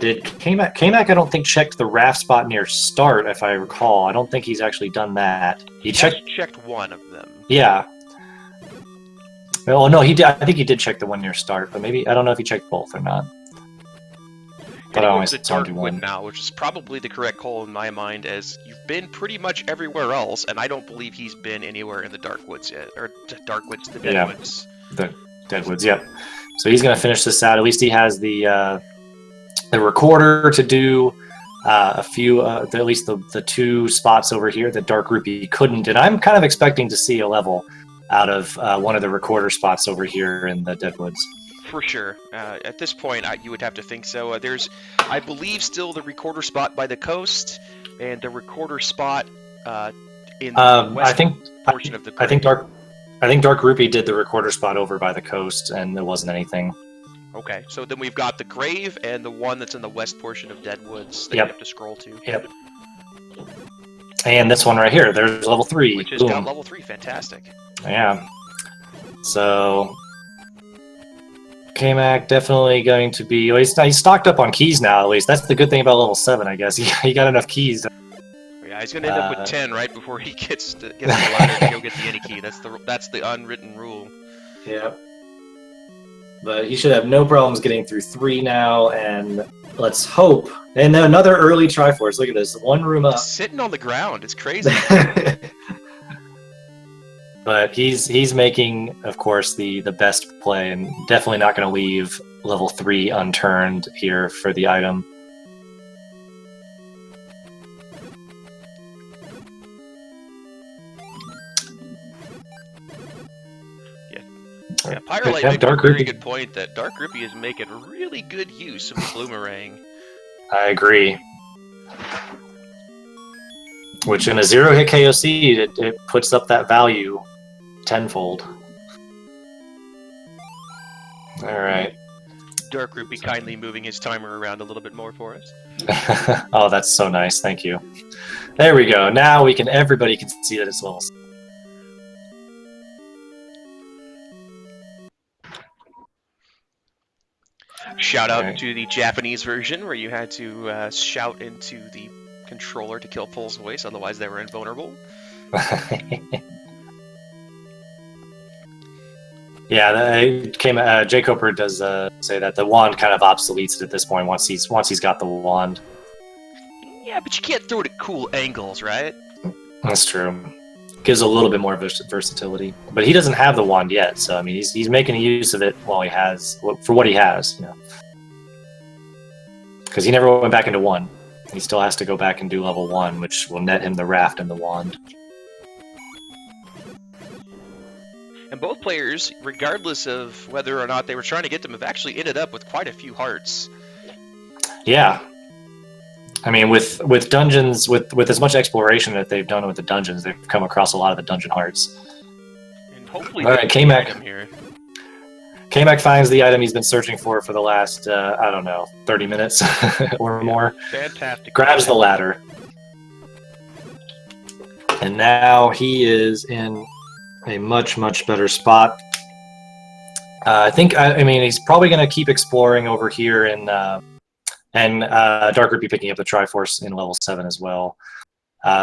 Did Kmac, I don't think, checked the raft spot near start, if I recall. I don't think he's actually done that. He checked one of them. Yeah. Well, no, he did. I think he did check the one near start, but maybe I don't know if he checked both or not. But I always saw him do one now, which is probably the correct call in my mind, as you've been pretty much everywhere else, and I don't believe he's been anywhere in the Darkwoods yet, or the Deadwoods. The Deadwoods, yep. So he's gonna finish this out. At least he has the recorder to do a few, at least the 2 spots over here that DarkRupy couldn't, and I'm kind of expecting to see a level out of one of the recorder spots over here in the Deadwoods. For sure. At this point, you would have to think so. There's, I believe, still the recorder spot by the coast, and the recorder spot in the west portion of the coast. I think DarkRupy did the recorder spot over by the coast, and there wasn't anything. Okay, so then we've got the grave and the one that's in the west portion of Deadwoods that you have to scroll to. Yep. And this one right here, there's level 3. Which has got level 3, fantastic. Yeah. So Kmac definitely going to be... Well, he's stocked up on keys now, at least. That's the good thing about level 7, I guess. He got enough keys. Yeah, he's going to end up with 10 right before he gets the ladder to go get the any key. That's the unwritten rule. Yep. But he should have no problems getting through 3 now, and let's hope. And then another early Triforce. Look at this. 1 room up. Sitting on the ground. It's crazy. But he's making, of course, the best play, and definitely not going to leave level 3 unturned here for the item. So, Yeah, Pyrolite yeah, makes a very DarkRupy. good point that DarkRupy is making really good use of the Bloomerang. I agree. Which in a 0-hit KOC, it puts up that value tenfold. All right. DarkRupy kindly moving his timer around a little bit more for us. Oh, that's so nice. Thank you. There we go. Now everybody can see that it's level 6. Shout out to the Japanese version where you had to shout into the controller to kill Pull's voice, otherwise they were invulnerable. Yeah, Jay Coper does say that the wand kind of obsoletes it at this point once he's got the wand. Yeah, but you can't throw it at cool angles, right? That's true. Gives a little bit more versatility, but he doesn't have the wand yet. So I mean, he's making use of it while he has for what he has, you know. Because he never went back into 1. He still has to go back and do level 1, which will net him the raft and the wand. And both players, regardless of whether or not they were trying to get them, have actually ended up with quite a few hearts. Yeah. I mean, with dungeons, with as much exploration that they've done with the dungeons, they've come across a lot of the dungeon hearts. And hopefully, all right, Kmac. Here. Kmac finds the item he's been searching for the last, I don't know, 30 minutes or more. Fantastic. Grabs the ladder. And now he is in a much, much better spot. I mean, he's probably going to keep exploring over here and DarkRupy picking up the Triforce in level 7 as well.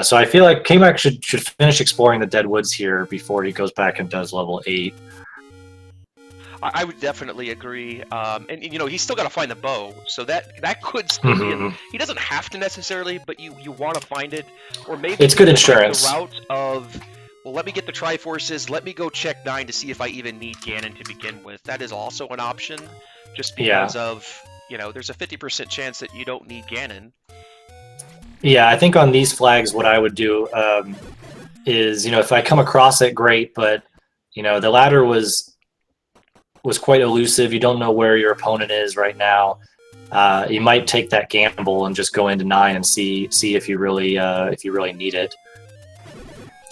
So I feel like Kmac should finish exploring the Dead Woods here before he goes back and does level 8. I would definitely agree. And you know, he's still got to find the bow, so that could still be. He doesn't have to necessarily, but you want to find it, or maybe it's good insurance. The route of, well, let me get the Triforces. Let me go check 9 to see if I even need Ganon to begin with. That is also an option, just because of, you know, there's a 50% chance that you don't need Ganon. Yeah, I think on these flags, what I would do is, you know, if I come across it, great, but you know, the ladder was quite elusive. You don't know where your opponent is right now. You might take that gamble and just go into 9 and see if you really need it.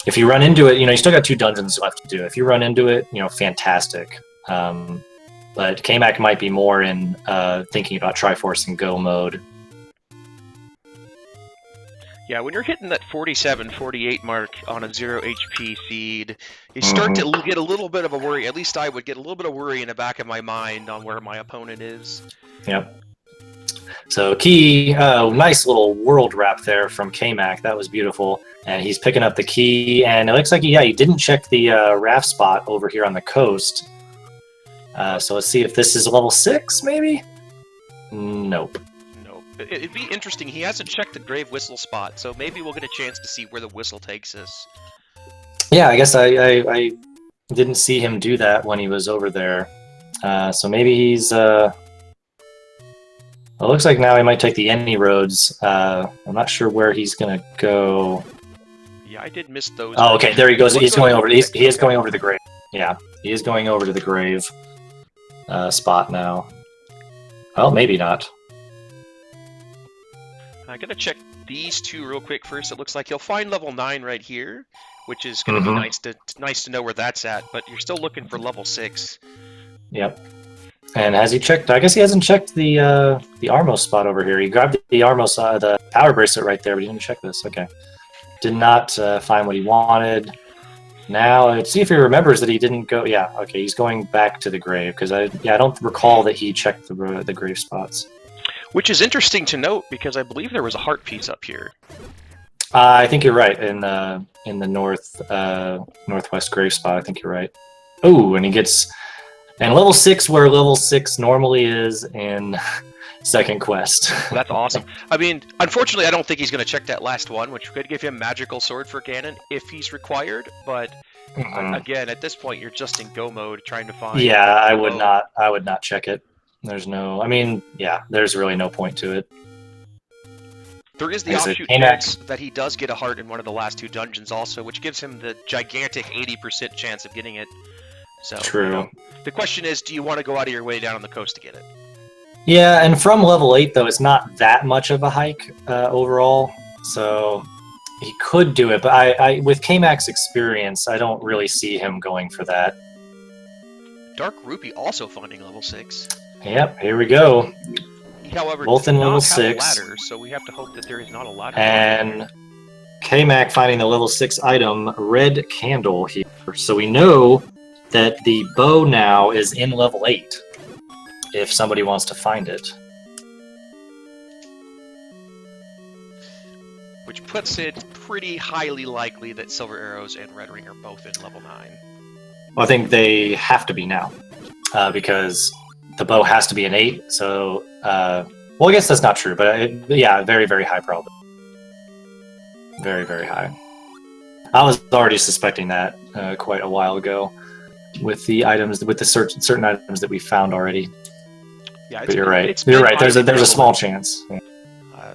If you run into it, you know, you still got 2 dungeons left to do. If you run into it, you know, fantastic. But Kmac might be more in thinking about Triforce and Go mode. Yeah, when you're hitting that 47, 48 mark on a 0 HP seed, you start to get a little bit of a worry. At least I would get a little bit of worry in the back of my mind on where my opponent is. Yep. So key, nice little world wrap there from Kmac. That was beautiful. And he's picking up the key, and it looks like he didn't check the raft spot over here on the coast. So let's see if this is level 6, maybe? Nope. It'd be interesting. He hasn't checked the grave whistle spot, so maybe we'll get a chance to see where the whistle takes us. Yeah, I guess I didn't see him do that when he was over there. So maybe he's... it looks like now he might take the Any roads. I'm not sure where he's going to go. Yeah, I did miss those. Oh, okay, there he goes. He's going over. He is going over to the grave. Yeah, he is going over to the grave spot now. Well, maybe not. I gotta check these 2 real quick first. It looks like he'll find level 9 right here, which is gonna be nice to know where that's at. But you're still looking for level 6. Yep. And has he checked? I guess he hasn't checked the Armos spot over here. He grabbed the Armos, the power bracelet right there, but he didn't check this. Okay. Did not find what he wanted. Now let's see if he remembers that he didn't go. Yeah. Okay. He's going back to the grave because I don't recall that he checked the grave spots. Which is interesting to note because I believe there was a heart piece up here. I think you're right in the northwest grave spot. I think you're right. Oh, and he gets level 6 where level 6 normally is in second quest. That's awesome. I mean, unfortunately, I don't think he's going to check that last one, which could give him magical sword for Ganon if he's required. But again, at this point, you're just in go mode trying to find. Yeah, I would not check it. There's no. I mean, yeah, there's really no point to it. There is the offshoot chance that he does get a heart in one of the last 2 dungeons also, which gives him the gigantic 80% chance of getting it So, True. the question is, do you want to go out of your way down on the coast to get it? Yeah, and from level 8, though, it's not that much of a hike overall. So he could do it, but I with Kmac's experience, I don't really see him going for that. DarkRupy also finding level 6. Yep, here we go. He, however, Both does in not level have 6. ladders, so we have to hope that there is not a ladder. And Kmac finding the level 6 item, red candle here. So we know that the bow now is in level 8, if somebody wants to find it. Which puts it pretty highly likely that Silver Arrows and Red Ring are both in level 9. Well, I think they have to be now, because the bow has to be an 8, so... well, I guess that's not true, but yeah, very, very high probability. Very, very high. I was already suspecting that quite a while ago with the items, with the certain items that we found already. Yeah, but you're right. You're right. There's a small chance. Yeah.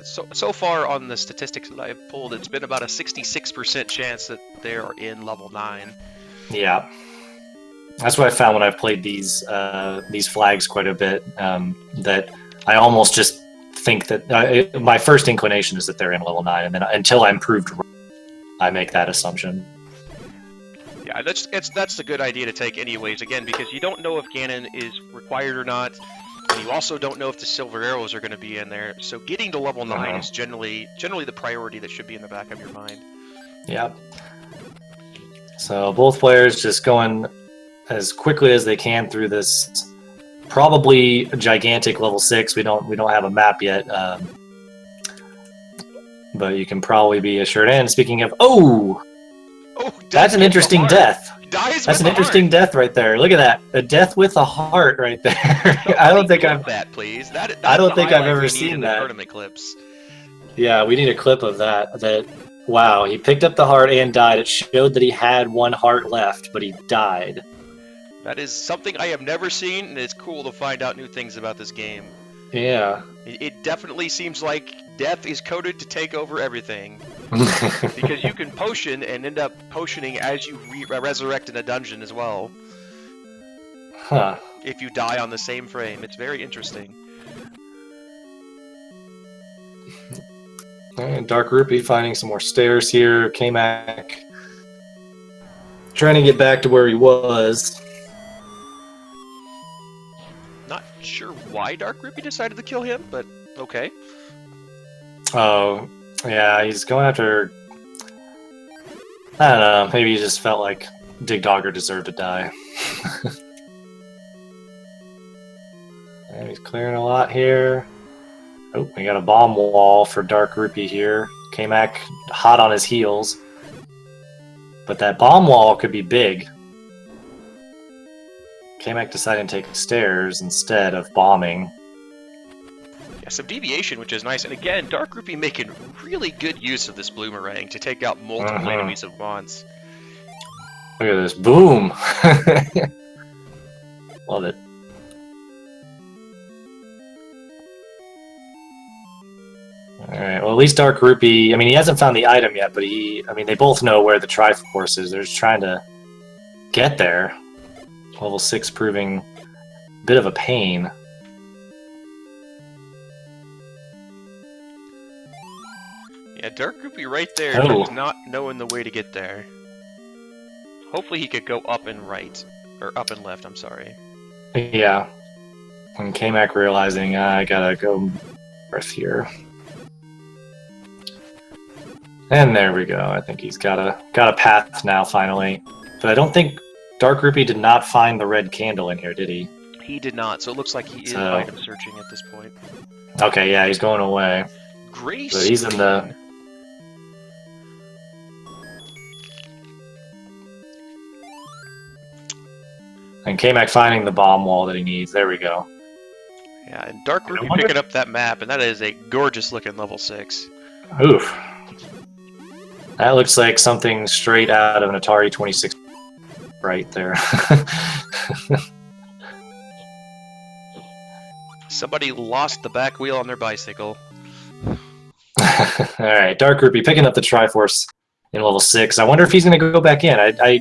So far on the statistics that I've pulled, it's been about a 66% chance that they are in level 9. Yeah, that's what I found when I've played these flags quite a bit. That I almost just think that my first inclination is that they're in level 9, and then until I'm proved wrong, I make that assumption. Yeah, that's a good idea to take anyways, again, because you don't know if Ganon is required or not, and you also don't know if the Silver Arrows are going to be in there, so getting to level 9 is generally the priority that should be in the back of your mind. Yep. So both players just going as quickly as they can through this probably gigantic level 6. We don't have a map yet, but you can probably be assured. And speaking of, that's an interesting death. That's an interesting death right there. Look at that, a death with a heart right there. I don't think I've that, please. I don't think I've ever seen that. Tournament clips. Yeah, we need a clip of that. Wow, he picked up the heart and died. It showed that he had one heart left, but he died. That is something I have never seen, and it's cool to find out new things about this game. Yeah. It definitely seems like death is coded to take over everything. Because you can potion and end up potioning as you resurrect in a dungeon as well. Huh. If you die on the same frame. It's very interesting. And DarkRupy finding some more stairs here. Kmac trying to get back to where he was. Not sure why DarkRupy decided to kill him, but okay. Oh, yeah, he's going after... I don't know, maybe he just felt like Dig Dogger deserved to die. And he's clearing a lot here. Oh, we got a bomb wall for DarkRupy here. Kmac hot on his heels. But that bomb wall could be big. Kmac deciding to take stairs instead of bombing. Yeah, some deviation, which is nice. And again, DarkRupy making really good use of this Bloomerang to take out multiple enemies at once. Look at this. Boom! Love it. Alright, well at least DarkRupy, I mean he hasn't found the item yet, but they both know where the Triforce is. They're just trying to get there. Level 6 proving a bit of a pain. Yeah, DarkRupy right there, just not knowing the way to get there. Hopefully he could go up and right. Or up and left, I'm sorry. Yeah. And Kmac realizing, I gotta go north here. And there we go. I think he's got a path now, finally. But I don't think DarkRupy did not find the red candle in here, did he? He did not, so it looks like he is item searching at this point. Okay, yeah, he's going away. Grace. But he's in the... And Kmac finding the bomb wall that he needs. There we go. Yeah, and DarkRupy picking up that map, and that is a gorgeous looking level 6. Oof. That looks like something straight out of an Atari 26 right there. Somebody lost the back wheel on their bicycle. Alright, DarkRupy picking up the Triforce in level 6. I wonder if he's going to go back in.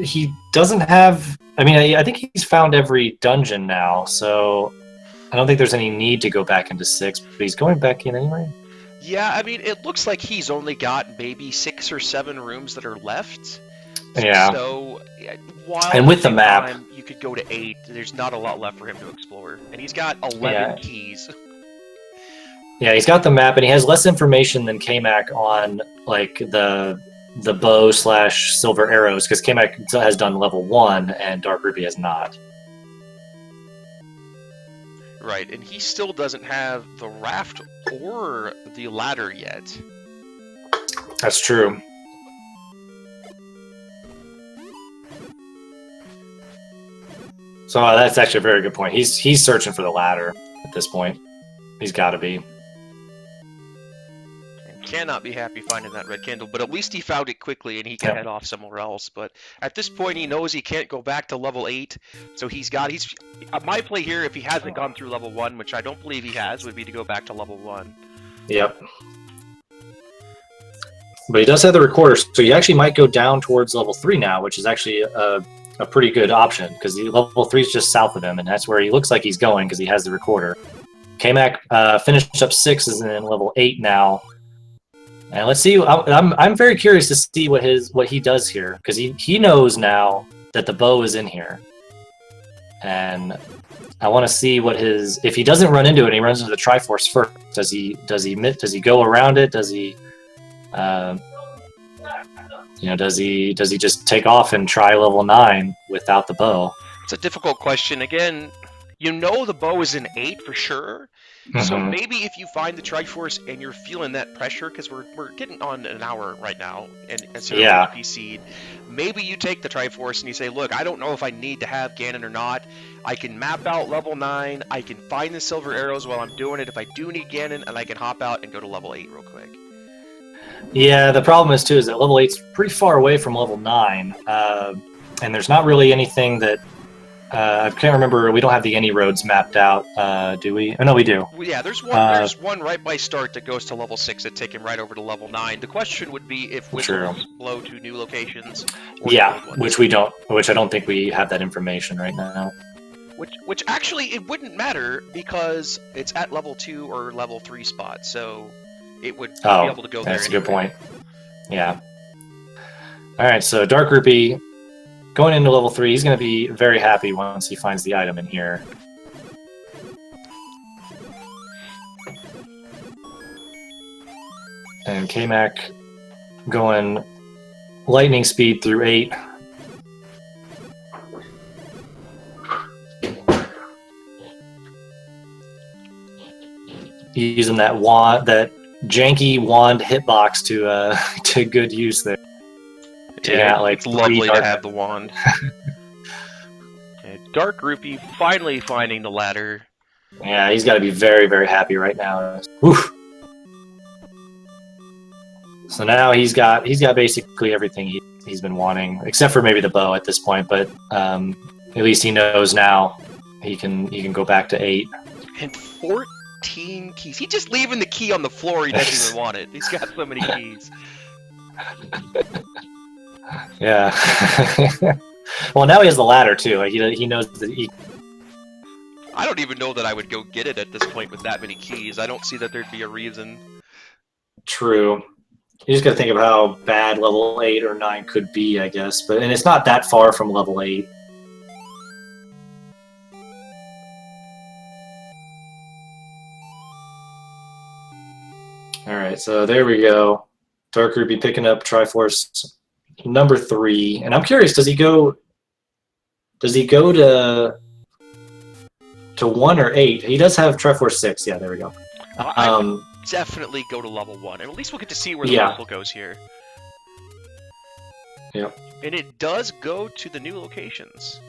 He doesn't have. I mean, I think he's found every dungeon now, so I don't think there's any need to go back into 6. But he's going back in anyway. Yeah, I mean, it looks like he's only got maybe 6 or 7 rooms that are left. Yeah. So, while And with the map, time, you could go to 8. There's not a lot left for him to explore, and he's got 11 keys. Yeah, he's got the map, and he has less information than Kmac on like the bow / silver arrows, because Kmac has done level 1 and DarkRupy has not. Right, and he still doesn't have the raft or the ladder yet. That's true. So that's actually a very good point. He's searching for the ladder at this point. He's got to be. And cannot be happy finding that red candle, but at least he found it quickly and he can head off somewhere else. But at this point, he knows he can't go back to level 8, so he's my play here, if he hasn't gone through level 1, which I don't believe he has, would be to go back to level 1. Yep. But he does have the recorder, so he actually might go down towards level 3 now, which is actually a pretty good option, because level 3 is just south of him, and that's where he looks like he's going, because he has the recorder. Kmac finished up 6, is in level 8 now. And let's see. I'm very curious to see what he does here, because he knows now that the bow is in here, and I want to see if he doesn't run into it, and he runs into the Triforce first. Does he go around it? Does he does he just take off and try level 9 without the bow? It's a difficult question. Again, you know the bow is in 8 for sure. So maybe if you find the Triforce and you're feeling that pressure, because we're getting on an hour right now, and so PC'd, maybe you take the Triforce and you say, look, I don't know if I need to have Ganon or not. I can map out level 9. I can find the silver arrows while I'm doing it if I do need Ganon, and I can hop out and go to level 8 real quick. Yeah, the problem is, too, is that level 8's pretty far away from level 9, and there's not really anything that... I can't remember, we don't have the any roads mapped out, do we? Oh, no, we do. Well, yeah, there's one right by start that goes to level 6 that take him right over to level 9. The question would be if whistles blow to new locations. Yeah, which I don't think we have that information right now. Which actually, it wouldn't matter, because it's at level 2 or level 3 spot, so... it would be able to go there. That's a good point. Yeah. All right, so DarkRupy going into level 3. He's going to be very happy once he finds the item in here. And Kmac going lightning speed through 8. Using that wand, that janky wand hitbox to good use there. Yeah, it's lovely to have the wand. DarkRupy finally finding the ladder. Yeah, he's got to be very, very happy right now. Woof. So now he's got basically everything he's been wanting, except for maybe the bow at this point. But at least he knows now he can go back to 8. And 14 keys. He's just leaving the key on the floor. He doesn't even want it. He's got so many keys. Yeah. Well, now he has the ladder too. Like he knows that he. I don't even know that I would go get it at this point with that many keys. I don't see that there'd be a reason. True. You just got to think of how bad level 8 or 9 could be, I guess. And it's not that far from level 8. All right, so there we go. DarkRupy picking up Triforce number 3, and I'm curious, does he go to 1 or 8? He does have Triforce 6. Yeah, there we go. I would definitely go to level 1, and at least we'll get to see where the level goes here. Yep. And it does go to the new locations.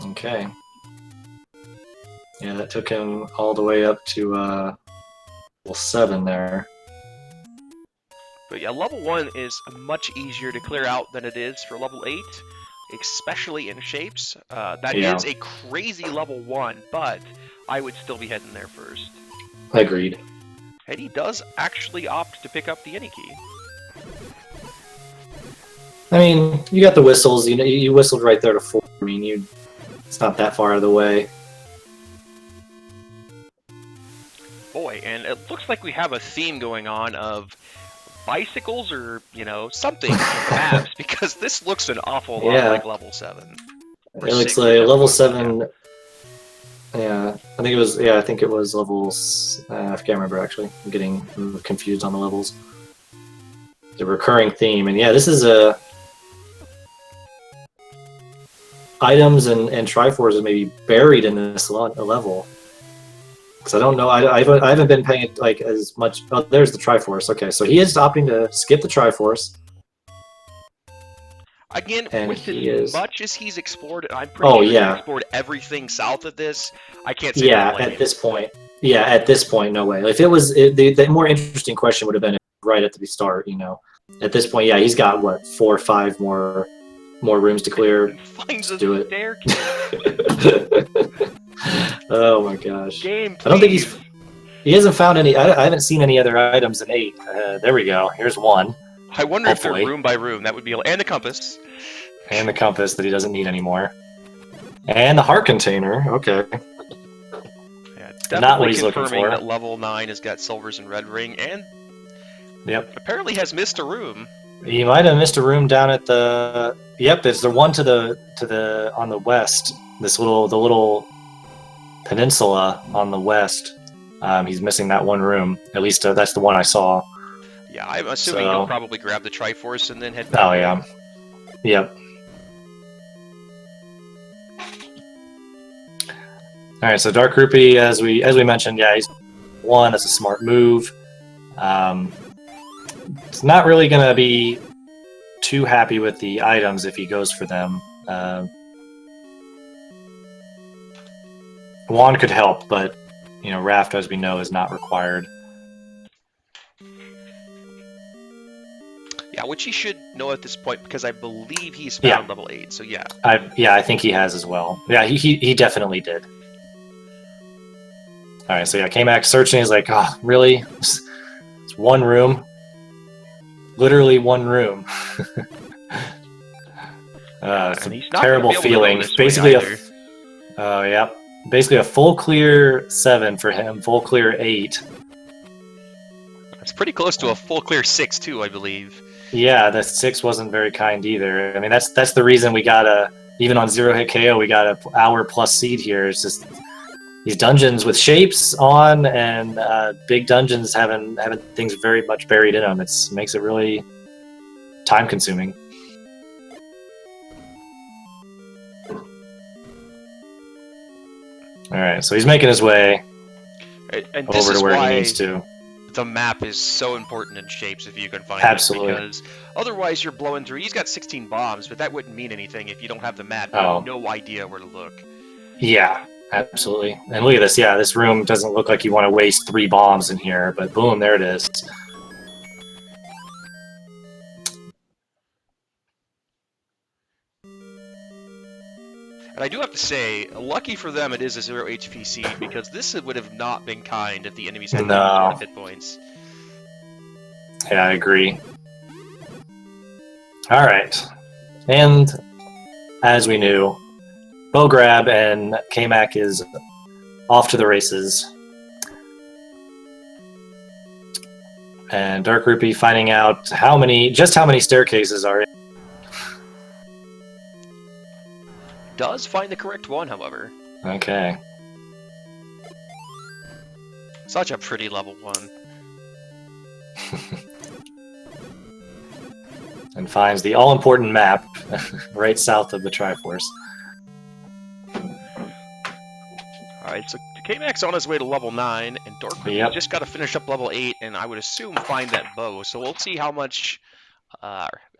Okay. Yeah, that took him all the way up to level 7 there. But yeah, level 1 is much easier to clear out than it is for level 8, especially in shapes. That is a crazy level 1, but I would still be heading there first. Agreed. And he does actually opt to pick up the any key. I mean, you got the whistles. You know, you whistled right there to 4. I mean, it's not that far out of the way. Boy, and it looks like we have a theme going on of bicycles or, you know, something in the maps, because this looks an awful lot like level 7. It looks like level 7. Yeah, I think it was. Yeah, I think it was levels. I can't remember actually. I'm getting confused on the levels. The recurring theme, and yeah, this is a items and Triforces may be buried in this level. Because I don't know. I haven't been paying it like as much. Oh, there's the Triforce. Okay, so he is opting to skip the Triforce. Again, and with as much as he's explored, I'm pretty sure he's explored everything south of this. I can't say. Yeah, at this point. Yeah, at this point, no way. If it was the more interesting question would have been right at the start. You know, at this point, yeah, he's got what 4 or 5 more rooms to clear. Finds do a staircase. Oh my gosh! Game, I don't think he hasn't found any. I haven't seen any other items in 8. There we go. Here's one. I wonder if they're room by room. That would be, and the compass. And the compass that he doesn't need anymore. And the heart container. Okay. Yeah, definitely not what he's looking for. That level 9 has got silvers and red ring, and apparently has missed a room. He might have missed a room down at the. Yep, it's the one to the on the west. The little peninsula on the west. He's missing that one room. At least that's the one I saw. Yeah, I'm assuming he'll probably grab the Triforce and then head back. Oh yeah. Yep. All right, so DarkRupy, as we mentioned, yeah, he's 1. That's a smart move. It's not really going to be too happy with the items if he goes for them. Wand could help, but you know, Raft, as we know, is not required. Yeah, which he should know at this point, because I believe he's found level 8. So yeah. I think he has as well. Yeah, he definitely did. All right, so yeah, Kmac searching is like, oh, really? It's one room. Literally one room. It's a terrible feeling. Basically basically a full clear 7 for him, full clear 8. It's pretty close to a full clear 6 too, I believe. Yeah, the 6 wasn't very kind either. I mean, that's the reason we got even on 0-hit KO, we got an hour plus seed here. It's just these dungeons with shapes on and big dungeons having things very much buried in them. It makes it really time consuming. All right, so he's making his way over to where he needs to. The map is so important in shapes if you can find it, because otherwise you're blowing through. He's got 16 bombs, but that wouldn't mean anything if you don't have the map. You have no idea where to look. Yeah, absolutely. And look at this. Yeah, this room doesn't look like you want to waste 3 bombs in here, but boom, there it is. And I do have to say, lucky for them, it is a 0 HP seed, because this would have not been kind if the enemies had no hit points. Yeah, I agree. All right, and as we knew, Bow Grab and Kmac is off to the races. And DarkRupy finding out how many staircases are in. Does find the correct one, however. Okay. Such a pretty level 1. And finds the all-important map right south of the Triforce. Alright, so Kmac's on his way to level 9, and DarkRupy just got to finish up level 8, and I would assume find that bow. So we'll see how much...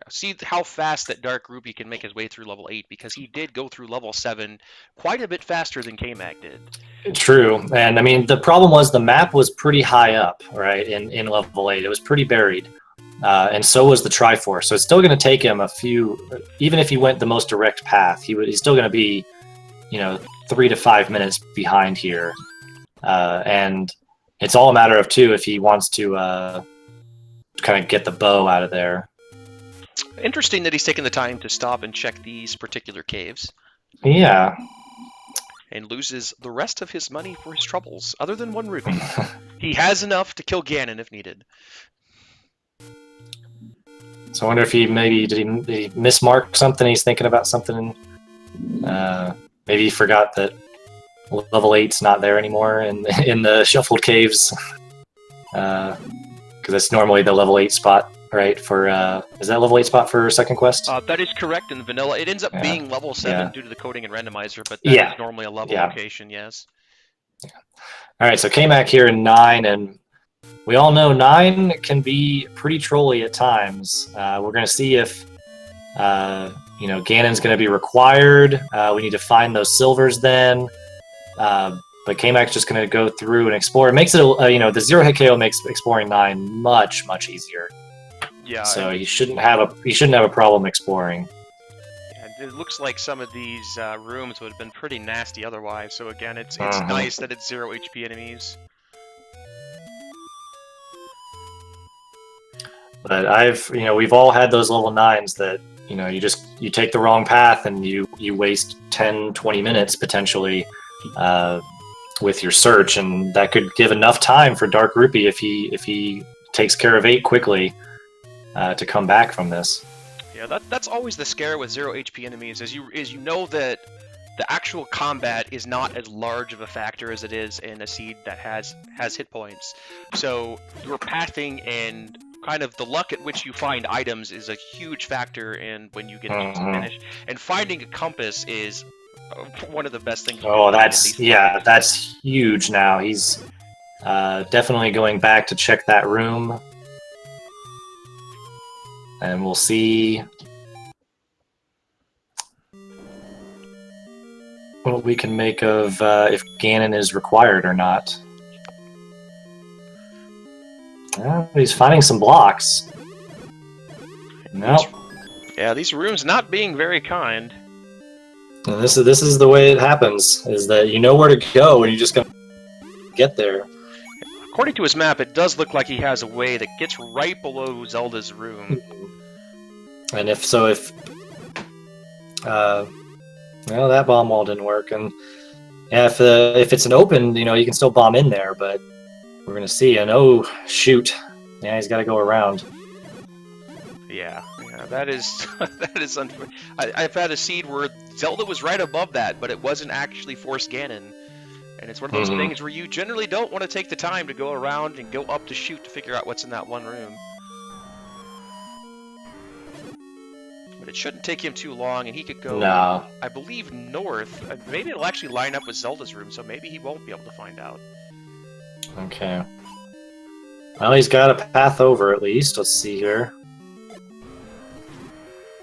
see how fast that DarkRupy can make his way through level 8, because he did go through level 7 quite a bit faster than Kmac did. True, and I mean, the problem was the map was pretty high up, right, in level 8. It was pretty buried, and so was the Triforce. So it's still going to take him a few, even if he went the most direct path, he's still going to be, 3 to 5 minutes behind here. And it's all a matter of, too, if he wants to kind of get the bow out of there. Interesting that he's taken the time to stop and check these particular caves. Yeah. And loses the rest of his money for his troubles, other than 1 rupee. He has enough to kill Ganon if needed. So I wonder if he maybe did he mismark something? He's thinking about something. Maybe he forgot that level 8's not there anymore in the shuffled caves. Because that's normally the level 8 spot, right? For is that level 8 spot for second quest? That is correct in the vanilla. It ends up being level 7 due to the coding and randomizer, but that is normally a level location, yes. Yeah. All right, so Kmac here in 9, and we all know 9 can be pretty trolly at times. We're going to see if Ganon's going to be required. We need to find those silvers then. But Kmac's just going to go through and explore. It makes it, the 0-hit KO makes exploring 9 much, much easier. Yeah. So he shouldn't have a problem exploring. Yeah, it looks like some of these rooms would have been pretty nasty otherwise. So again, it's nice that it's 0 HP enemies. But we've all had those level 9s that you take the wrong path and you waste 10-20 minutes potentially with your search, and that could give enough time for DarkRupy if he takes care of 8 quickly to come back from this. Yeah, that's always the scare with 0 HP enemies, is you know that the actual combat is not as large of a factor as it is in a seed that has hit points. So your pathing and kind of the luck at which you find items is a huge factor in when you get to finish. And finding a compass is one of the best things. Oh, that's huge now. He's definitely going back to check that room. And we'll see what we can make of if Ganon is required or not. He's finding some blocks. Nope. Yeah, these rooms not being very kind. And this is the way it happens, is that you know where to go and you just gotta get there. According to his map, it does look like he has a way that gets right below Zelda's room. And if that bomb wall didn't work, and if it's an open, you can still bomb in there, but we're gonna see. And oh shoot, yeah, he's got to go around. Yeah, that is unfair. I've had a seed where Zelda was right above that, but it wasn't actually Force Ganon. And it's one of those things where you generally don't want to take the time to go around and go up to shoot to figure out what's in that one room. But it shouldn't take him too long, and he could go, I believe, north. Maybe it'll actually line up with Zelda's room, so maybe he won't be able to find out. Okay. Well, he's got a path over at least. Let's see here.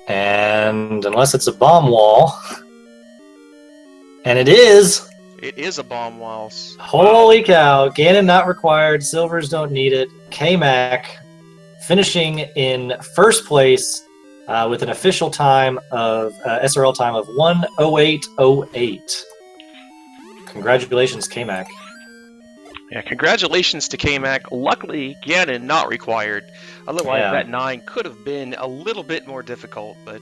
And unless it's a bomb wall, and it is. It is a bomb wall. Holy cow! Ganon not required. Silvers don't need it. Kmac finishing in first place with an official time of SRL time of 1:08:08. Congratulations, Kmac. Yeah, congratulations to Kmac. Luckily, Ganon not required. Otherwise, that 9 could have been a little bit more difficult. But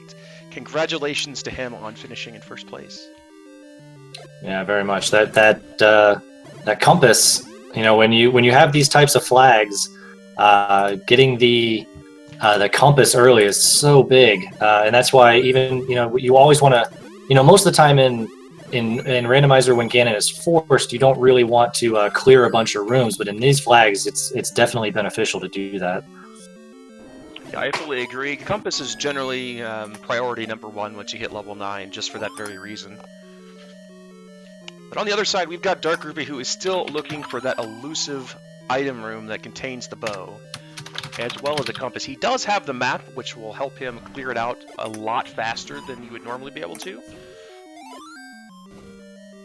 congratulations to him on finishing in first place. Yeah, very much. That compass. When you have these types of flags, getting the compass early is so big, and that's why even you always want to. Most of the time in randomizer, when Ganon is forced, you don't really want to clear a bunch of rooms, but in these flags, it's definitely beneficial to do that. Yeah, I fully agree. Compass is generally priority number 1 once you hit level 9, just for that very reason. But on the other side, we've got DarkRupy, who is still looking for that elusive item room that contains the bow, as well as a compass. He does have the map, which will help him clear it out a lot faster than you would normally be able to.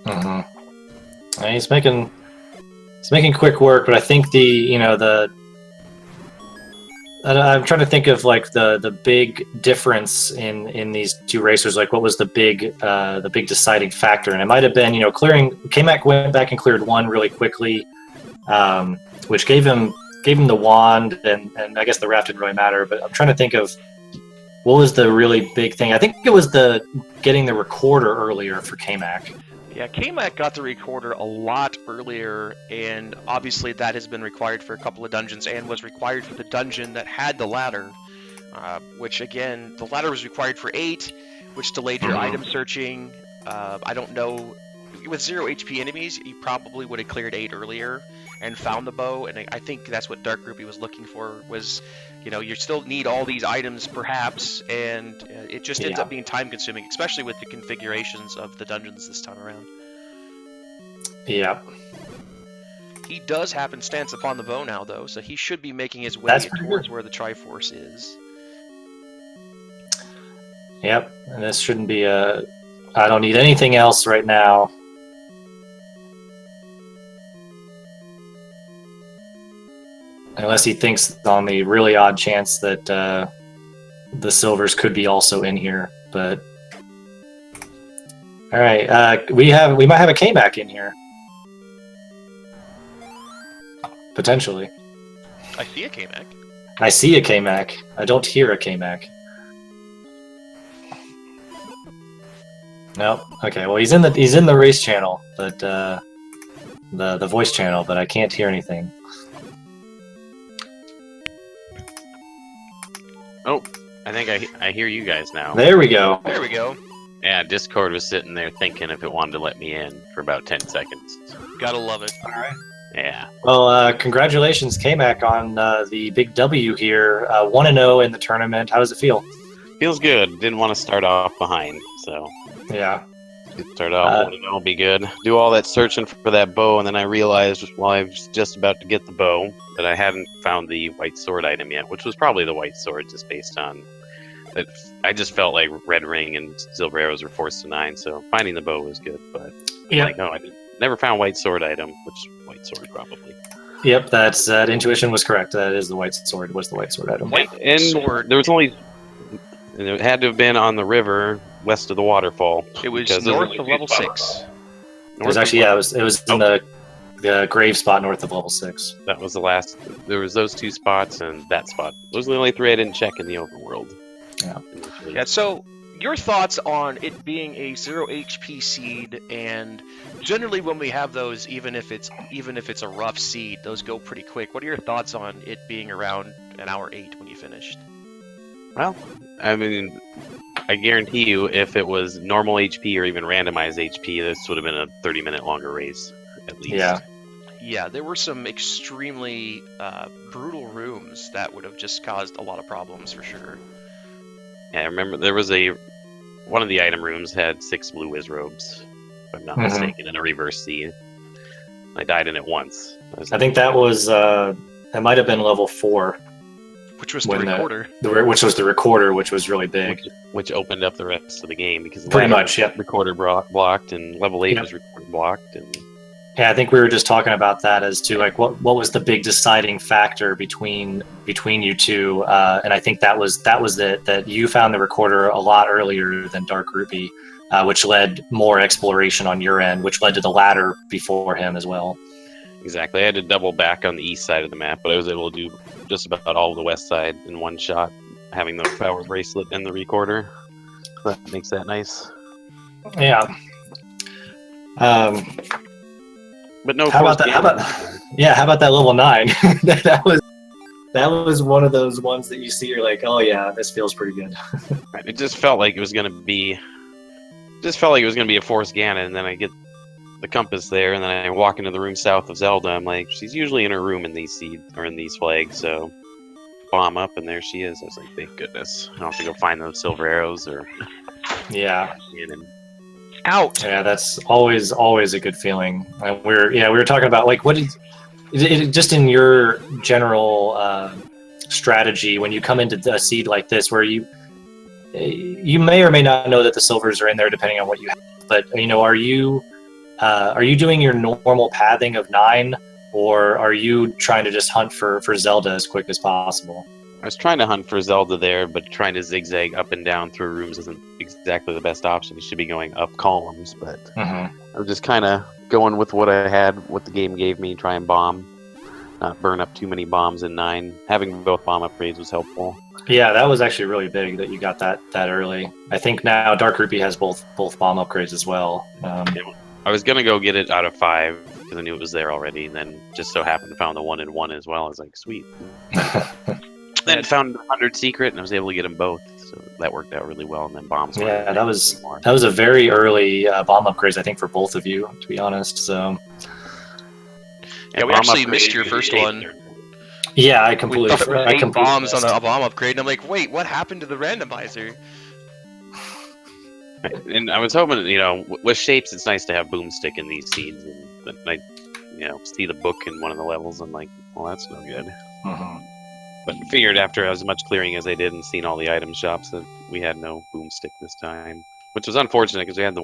And he's making quick work, but I think I'm trying to think of like the big difference in these two racers. Like, what was the big deciding factor? And it might have been clearing. Kmac went back and cleared 1 really quickly, which gave him the wand, and I guess the raft didn't really matter. But I'm trying to think of What was the really big thing? I think it was the getting the recorder earlier for Kmac. Yeah, Kmac got the recorder a lot earlier, and obviously that has been required for a couple of dungeons, and was required for the dungeon that had the ladder, which again, the ladder was required for 8, which delayed your item searching. I don't know, with 0 HP enemies, you probably would have cleared 8 earlier and found the bow, and I think that's what DarkRupy was looking for, was, you still need all these items perhaps, and it just ends up being time consuming, especially with the configurations of the dungeons this time around. Yeah. He does happenstance upon the bow now, though, so he should be making his way towards where the Triforce is. Yep, and this shouldn't be a... I don't need anything else right now. Unless he thinks on the really odd chance that the silvers could be also in here, but... Alright, we might have a Kmac in here. Potentially. I see a Kmac. I see a Kmac. I don't hear a Kmac. Nope. Okay, well he's in the race channel, but the voice channel, but I can't hear anything. Oh, I think I hear you guys now. There we go. There we go. Yeah, Discord was sitting there thinking if it wanted to let me in for about 10 seconds. Gotta love it. All right. Yeah. Well, congratulations, Kmac, on the big W here. 1-0 in the tournament. How does it feel? Feels good. Didn't want to start off behind, so... Yeah. Start off 1-0 will be good. Do all that searching for that bow, and then I realized while I was just about to get the bow that I hadn't found the white sword item yet, which was probably the white sword, just based on... I just felt like red ring and silver arrows were forced to 9, so finding the bow was good, but... Yeah. Like, no, I never found white sword item, which white sword probably. Yep, that intuition was correct. That is the white sword. Was the white sword item? White sword. There was only... And it had to have been on the river west of the waterfall. It was north of level 6. It was actually, yeah, it was in the grave spot north of level 6. That was the last. There was those 2 spots and that spot. Those are the only 3 I didn't check in the overworld. Yeah. Yeah. So your thoughts on it being a 0 HP seed, and generally when we have those, even if it's a rough seed, those go pretty quick. What are your thoughts on it being around an hour 8 when you finished? Well, I mean, I guarantee you, if it was normal HP or even randomized HP, this would have been a 30-minute longer race, at least. Yeah. Yeah, there were some extremely brutal rooms that would have just caused a lot of problems for sure. Yeah, I remember there was one of the item rooms had 6 blue whiz robes, if I'm not mistaken, in a reverse seed. I died in it once. I think that was that might have been level 4. Which was the recorder. Which was the recorder, which was really big. Which opened up the rest of the game, because pretty much, yeah. Recorder blocked, and level 8 was recorder blocked, and... Yeah, I think we were just talking about that as to like what was the big deciding factor between you two, and I think that was that you found the recorder a lot earlier than DarkRupy, which led more exploration on your end, which led to the ladder before him as well. Exactly. I had to double back on the east side of the map, but I was able to do just about all of the west side in one shot, having the power bracelet and the recorder. That makes that nice. Yeah. But no. How about that? How about that level 9? that was one of those ones that you see. You're like, oh yeah, this feels pretty good. It just felt like it was gonna be. A Force Ganon, and then I get the compass there, and then I walk into the room south of Zelda. I'm like, she's usually in her room in these seeds or in these flags, so bomb up, and there she is. I was like, thank goodness, I don't have to go find those silver arrows or. Yeah. Out. Yeah, that's always a good feeling. And we were talking about like what is it just in your general strategy when you come into a seed like this, where you may or may not know that the silvers are in there depending on what you have. But are you doing your normal pathing of 9, or are you trying to just hunt for Zelda as quick as possible? I was trying to hunt for Zelda there, but trying to zigzag up and down through rooms isn't exactly the best option. You should be going up columns, but I was just kind of going with what I had, what the game gave me, try and bomb. not burn up too many bombs in 9. Having both bomb upgrades was helpful. Yeah, that was actually really big that you got that early. I think now DarkRupy has both bomb upgrades as well. I was gonna go get it out of 5 because I knew it was there already, and then just so happened to found the 1 in 1 as well. I was like, sweet. Then found the 100 secret, and I was able to get them both. So that worked out really well. And then bombs. Yeah, that was a very early bomb upgrades, I think, for both of you, to be honest. So. Yeah, we actually missed your first one. Yeah, I completely. We thought I completely bombs on a bomb upgrade, and I'm like, wait, what happened to the randomizer? And I was hoping, with shapes, it's nice to have boomstick in these seeds. And I, see the book in one of the levels. I'm like, well, that's no good. But figured after as much clearing as I did and seen all the item shops that we had no boomstick this time, which was unfortunate because I had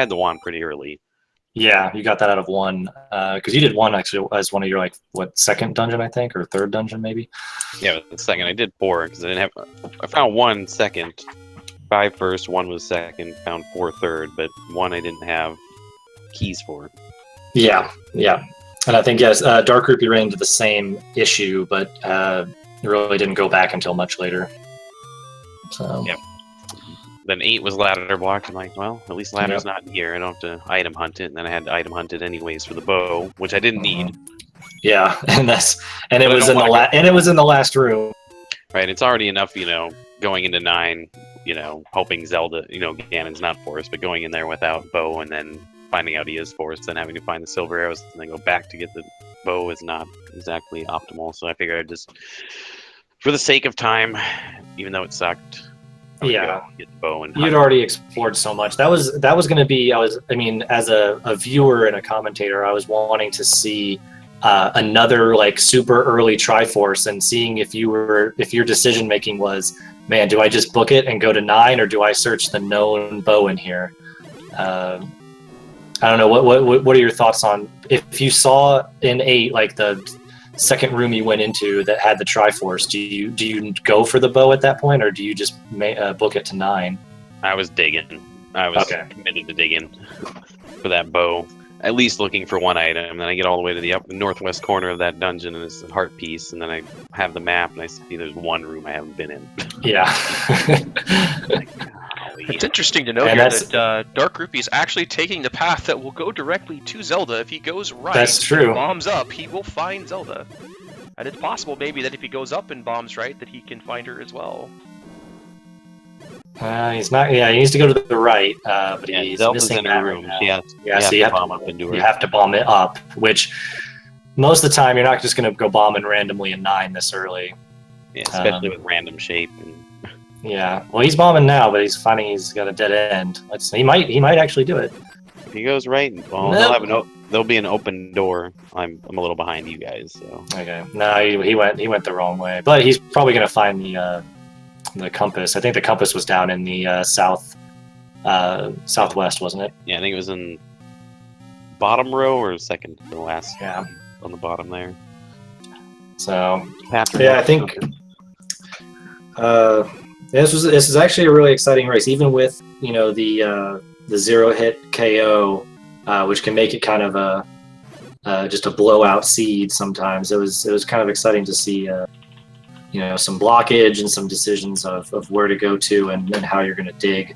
the wand pretty early. Yeah, you got that out of 1 because you did 1 actually as one of your second dungeon, I think, or third dungeon maybe. Yeah, the second I did 4 because I found 1 second, 5 first, 1 was second, found 4 third, but 1 I didn't have keys for. Yeah, and I think yes, DarkRupy ran into the same issue, but it really didn't go back until much later. So. Yeah. Then 8 was ladder blocked. I'm like, well, at least ladder's not here. I don't have to item hunt it. And then I had to item hunt it anyways for the bow, which I didn't need. Yeah, and it was in the last room. Right, it's already enough, going into 9, hoping Zelda, Ganon's not forced, but going in there without bow and then finding out he is forced, then having to find the silver arrows and then go back to get the bow is not exactly optimal. So I figured I'd just, for the sake of time, even though it sucked. Yeah, get the bow and you'd already explored so much. That was going to be. As a viewer and a commentator, I was wanting to see another super early Triforce and seeing if your decision making was, man, do I just book it and go to 9 or do I search the known bow in here? I don't know. What are your thoughts on if you saw in 8 the second room you went into that had the Triforce, do you go for the bow at that point, or do you just book it to 9? I was digging. I was committed to digging for that bow. At least looking for 1 item, and then I get all the way to the northwest corner of that dungeon, and it's a heart piece, and then I have the map, and I see there's 1 room I haven't been in. Yeah. It's interesting to note here that DarkRupy is actually taking the path that will go directly to Zelda. If he goes right, that's true. Bombs up, he will find Zelda. And it's possible maybe that if he goes up and bombs right, that he can find her as well. He's not. Yeah, he needs to go to the right, but he's Zelda's missing in that the room. Right so you have to bomb up into her. You have to bomb it up, which most of the time you're not just going to go bombing randomly in 9 this early. Yeah, especially with random shape. Yeah, well, he's bombing now, but he's finding he's got a dead end. He might actually do it. If he goes right, well, there'll be an open door. I'm a little behind you guys, so. Okay, no, he went the wrong way, but he's probably gonna find the compass. I think the compass was down in the southwest, wasn't it? Yeah, I think it was in bottom row or second to the last. Yeah, on the bottom there. So I think. This is actually a really exciting race, even with the 0-hit KO, which can make it kind of just a blowout seed sometimes. It was kind of exciting to see some blockage and some decisions of where to go to and how you're going to dig.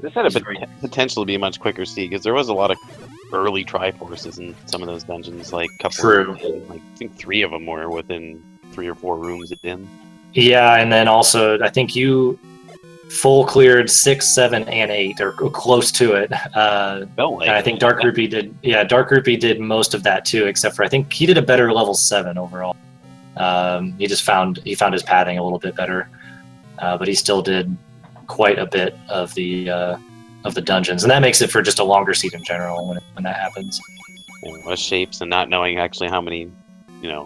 This had a potential to be a much quicker seed because there was a lot of early Triforces in some of those dungeons. I think 3 of them were within 3 or 4 rooms in. Yeah, and then also I think you full cleared 6, 7, and 8, or close to it. And I think DarkRupy did. Yeah, DarkRupy did most of that too, except for I think he did a better level 7 overall. He found his padding a little bit better, but he still did quite a bit of the dungeons, and that makes it for just a longer seed in general when that happens. With shapes and not knowing actually how many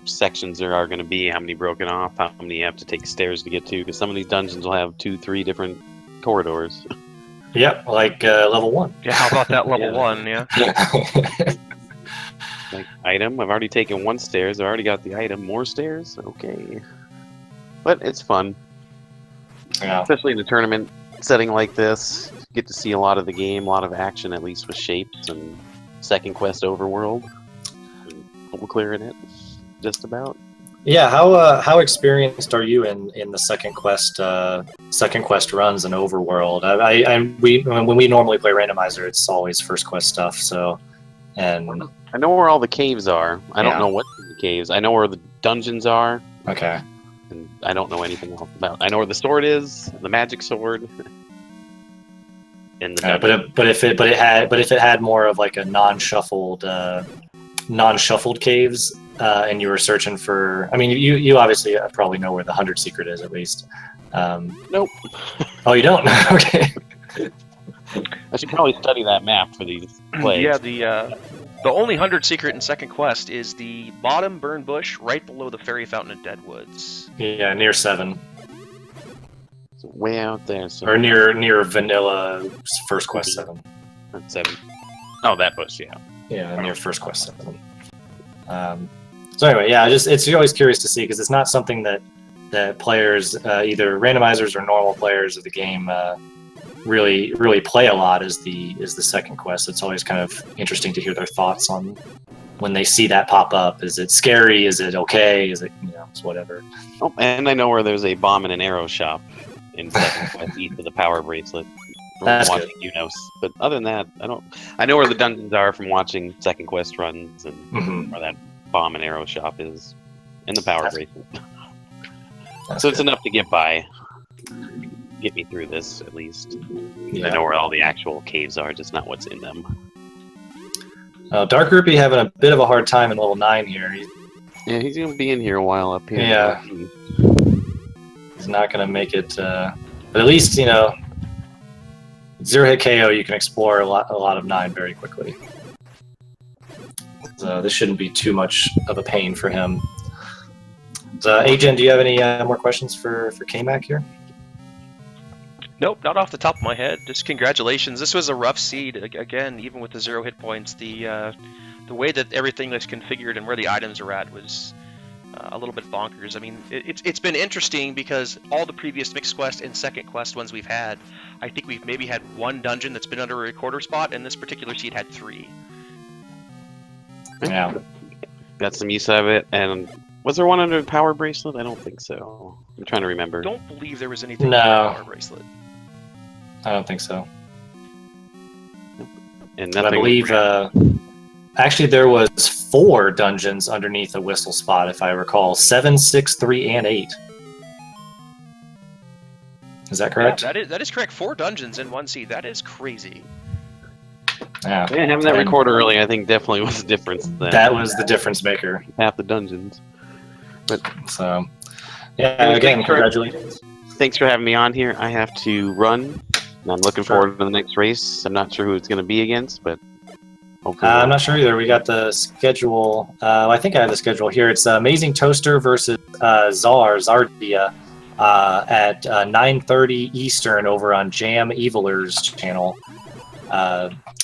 sections there are going to be, how many broken off, how many you have to take stairs to get to, because some of these dungeons will have 2, 3 different corridors. Yep, like level 1. Yeah, how about that level 1, yeah. Like, item, I've already taken 1 stairs, I already got the item, more stairs? Okay. But it's fun. Yeah. Especially in a tournament setting like this, you get to see a lot of the game, a lot of action, at least with shapes and second quest overworld. And double clearing it. just about. Yeah, how experienced are you in the second quest runs and overworld? When we normally play randomizer, it's always first quest stuff. So, and I know where all the caves are. I don't Yeah. know what's in the caves. I know where the dungeons are, okay, and I don't know anything else about. I know where the sword is, the magic sword. In the dungeon. but if it had more of like a non-shuffled caves, and you were searching for, I mean, you obviously probably know where the 100 secret is at least. Nope. Oh, you don't? Okay. I should probably study that map for these plays. Yeah, the only 100 secret in second quest is the bottom burn bush right below the fairy fountain in Deadwoods. Yeah, near 7. It's way out there. So Or near vanilla first quest 7. That's 7. Oh, that bush, yeah. Yeah, near first quest 7. So anyway, yeah, it's always curious to see because it's not something that players, either randomizers or normal players of the game, really play a lot. Is the second quest. It's always kind of interesting to hear their thoughts on when they see that pop up. Is it scary? Is it okay? Is it it's whatever. Oh, and I know where there's a bomb and an arrow shop in second quest east of the power bracelet. From That's watching Unos. But other than that, I know where the dungeons are from watching second quest runs and Mhm. where that bomb and arrow shop is in the power That's- bracelet. That's So it's good. enough to get by. Get me through this at least. Yeah. I know where all the actual caves are, just not what's in them. DarkRupy having a bit of a hard time in level 9 here. Yeah, he's gonna be in here a while up here. Yeah. He's not going to make it. But at least zero hit KO. You can explore a lot of 9 very quickly. So this shouldn't be too much of a pain for him. So, Agent, do you have any more questions for Kmac here? Nope, not off the top of my head. Just congratulations. This was a rough seed. Again, even with the 0 hit points, the way that everything was configured and where the items are at was a little bit bonkers. I mean, it's been interesting because all the previous mixed quest and second quest ones we've had, I think we've maybe had 1 dungeon that's been under a recorder spot, and this particular seed had 3. Yeah. Got some use out of it. And was there one under the power bracelet? I don't think so. I'm trying to remember. Don't believe there was anything No. in the power bracelet. I don't think so. And But I nothing. believe actually there was 4 dungeons underneath a whistle spot, if I recall. 7, 6, 3, and 8. Is that correct? Yeah, that is correct. 4 dungeons in 1 seed. That is crazy. Yeah. Yeah, having that recorder early, I think, definitely was a difference. Then. That was the difference maker. Half the dungeons. So, yeah, Anyway, again, thanks for- congratulations. Thanks for having me on here. I have to run. And I'm looking Sure. forward to the next race. I'm not sure who it's going to be against, but hopefully. I'm not sure either. We got the schedule. I think I have the schedule here. It's Amazing Toaster versus Zardia at 9:30 Eastern over on JamEvil's channel.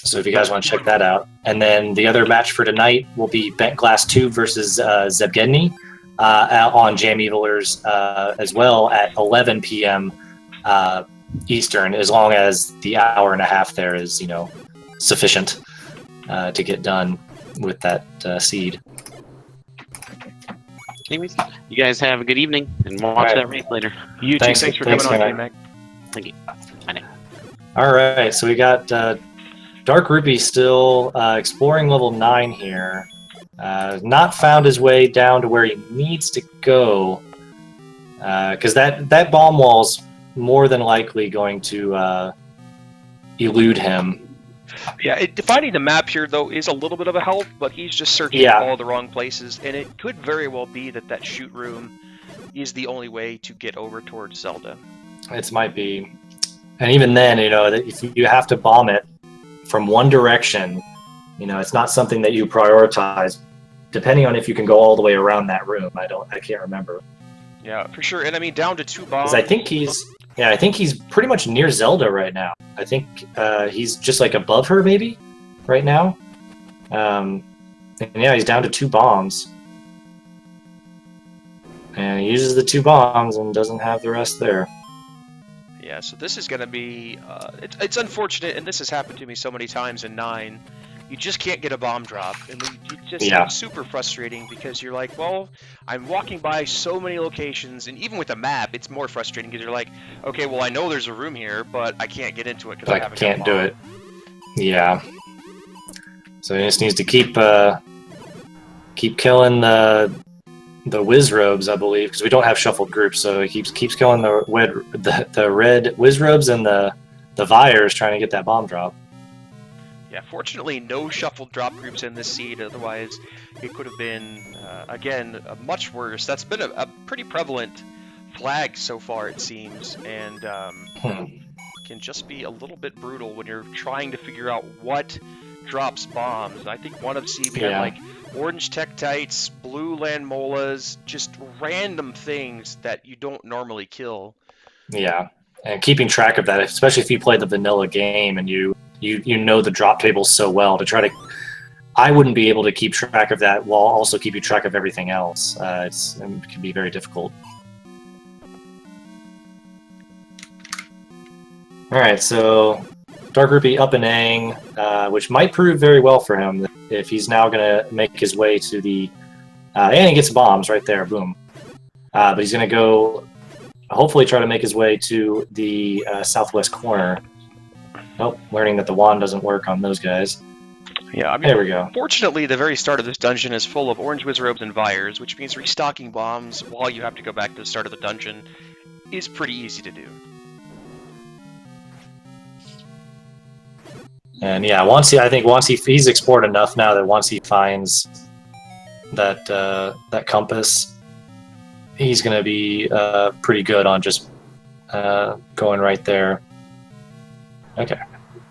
So if you guys want to check that out. And then the other match for tonight will be Bent Glass Tube versus Zebgedny on JamEvil's as well at 11 p.m. Eastern, as long as the hour and a half there is, sufficient to get done with that seed. Anyways, you guys have a good evening and watch Alright. that race later. You too. Thanks- Thanks for thanks, coming on, Kmac. Kmac. Thank you. All right, so we got DarkRupy still exploring level 9 here. Not found his way down to where he needs to go, because that bomb wall's more than likely going to elude him. Yeah, defining the map here, though, is a little bit of a help, but he's just searching Yeah. all the wrong places, and it could very well be that shoot room is the only way to get over towards Zelda. It might be, and even then, that if you have to bomb it from one direction, it's not something that you prioritize. Depending on if you can go all the way around that room, I can't remember. Yeah, for sure. And I mean, down to 2 bombs. Because I think he's pretty much near Zelda right now. I think he's just like above her maybe right now. And yeah, he's down to 2 bombs. And he uses the 2 bombs and doesn't have the rest there. Yeah, so this is going to be... it's unfortunate, and this has happened to me so many times in 9, you just can't get a bomb drop, and it's super frustrating because you're like, well, I'm walking by so many locations, and even with a map, it's more frustrating because you're like, okay, well, I know there's a room here, but I can't get into it because I can't do it. Yeah. So he just needs to keep killing the Wizrobes, I believe, because we don't have shuffled groups, so he keeps killing the red Wizrobes and the Vires trying to get that bomb drop. Yeah, fortunately, no shuffled drop groups in this seed. Otherwise, it could have been, again, much worse. That's been a pretty prevalent flag so far, it seems, and can just be a little bit brutal when you're trying to figure out what drops bombs. I think one of C, we had like orange Tektites, blue Landmolas, just random things that you don't normally kill. Yeah, and keeping track of that, especially if you play the vanilla game and you know the drop tables so well, to try to... I wouldn't be able to keep track of that while also keeping track of everything else. It can be very difficult. Alright, so DarkRupy up and Aang, which might prove very well for him if he's now going to make his way to the... and he gets bombs right there, boom. But he's going to go, hopefully try to make his way to the southwest corner. Oh, learning that the wand doesn't work on those guys. Yeah, I mean, there we go. Fortunately, the very start of this dungeon is full of orange Wizrobes and Vires, which means restocking bombs while you have to go back to the start of the dungeon is pretty easy to do. And yeah, he's explored enough now that once he finds that compass, he's going to be pretty good on just going right there. Okay.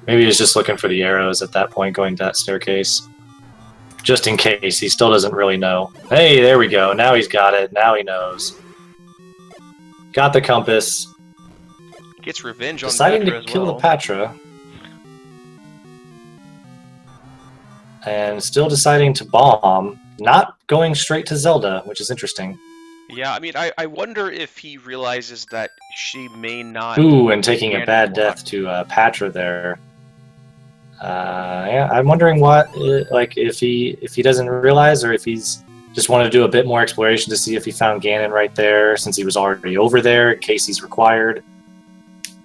Maybe he's just looking for the arrows at that point, going to that staircase. Just in case. He still doesn't really know. Hey, there we go. Now he's got it. Now he knows. Got the compass. Gets revenge on deciding Patra to kill the Patra. And still deciding to bomb. Not going straight to Zelda, which is interesting. Yeah, I mean, I wonder if he realizes that she may not... Ooh, and taking a bad death to Patra there. Yeah, I'm wondering what, like, if he doesn't realize, or if he's just wanted to do a bit more exploration to see if he found Ganon right there, since he was already over there, in case he's required.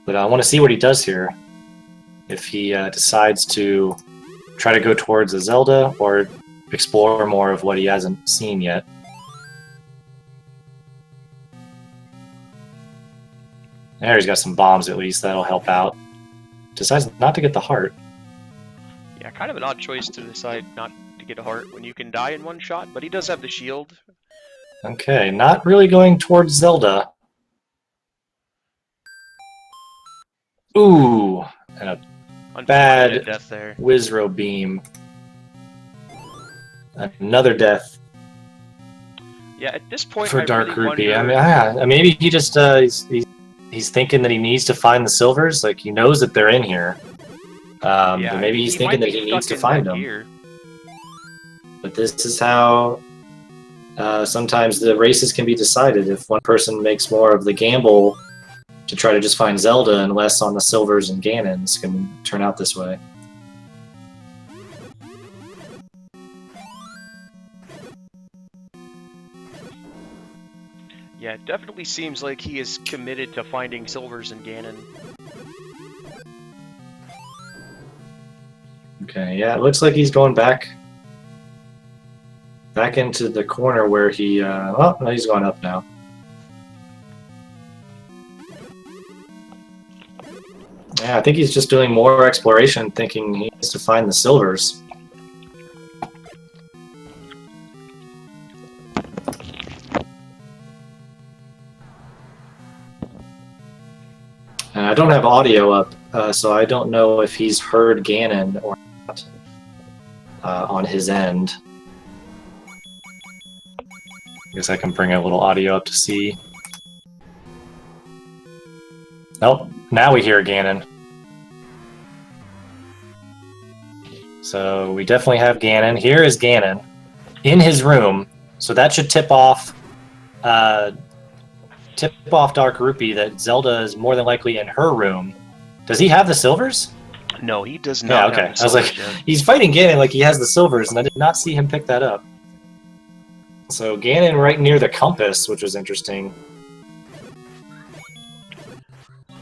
But I want to see what he does here. If he decides to try to go towards the Zelda, or explore more of what he hasn't seen yet. There, he's got some bombs at least, that'll help out. Decides not to get the heart. Yeah, kind of an odd choice to decide not to get a heart when you can die in one shot, but he does have the shield. Okay, not really going towards Zelda. Ooh, and a bad death there. Wizro beam. Another death. Yeah, at this point, for I DarkRupy. really wonder... I mean, maybe he just he's thinking that he needs to find the silvers. Like, he knows that they're in here. But maybe he's thinking that he needs to find them. Here. But this is how sometimes the races can be decided. If one person makes more of the gamble to try to just find Zelda and less on the silvers and Ganons, can turn out this way. Yeah, it definitely seems like he is committed to finding silvers and Ganon. Okay, yeah, it looks like he's going back into the corner where he... oh, no, he's going up now. Yeah, I think he's just doing more exploration, thinking he needs to find the silvers. And I don't have audio up, so I don't know if he's heard Ganon or not on his end. I guess I can bring a little audio up to see. Nope, now we hear Ganon. So we definitely have Ganon. Here is Ganon in his room, so that should tip off DarkRupy that Zelda is more than likely in her room. Does he have the silvers? No, he does Yeah, not. okay. Have the I was like, silvers yet. he's fighting Ganon like he has the silvers, and I did not see him pick that up. So Ganon right near the compass, which was interesting.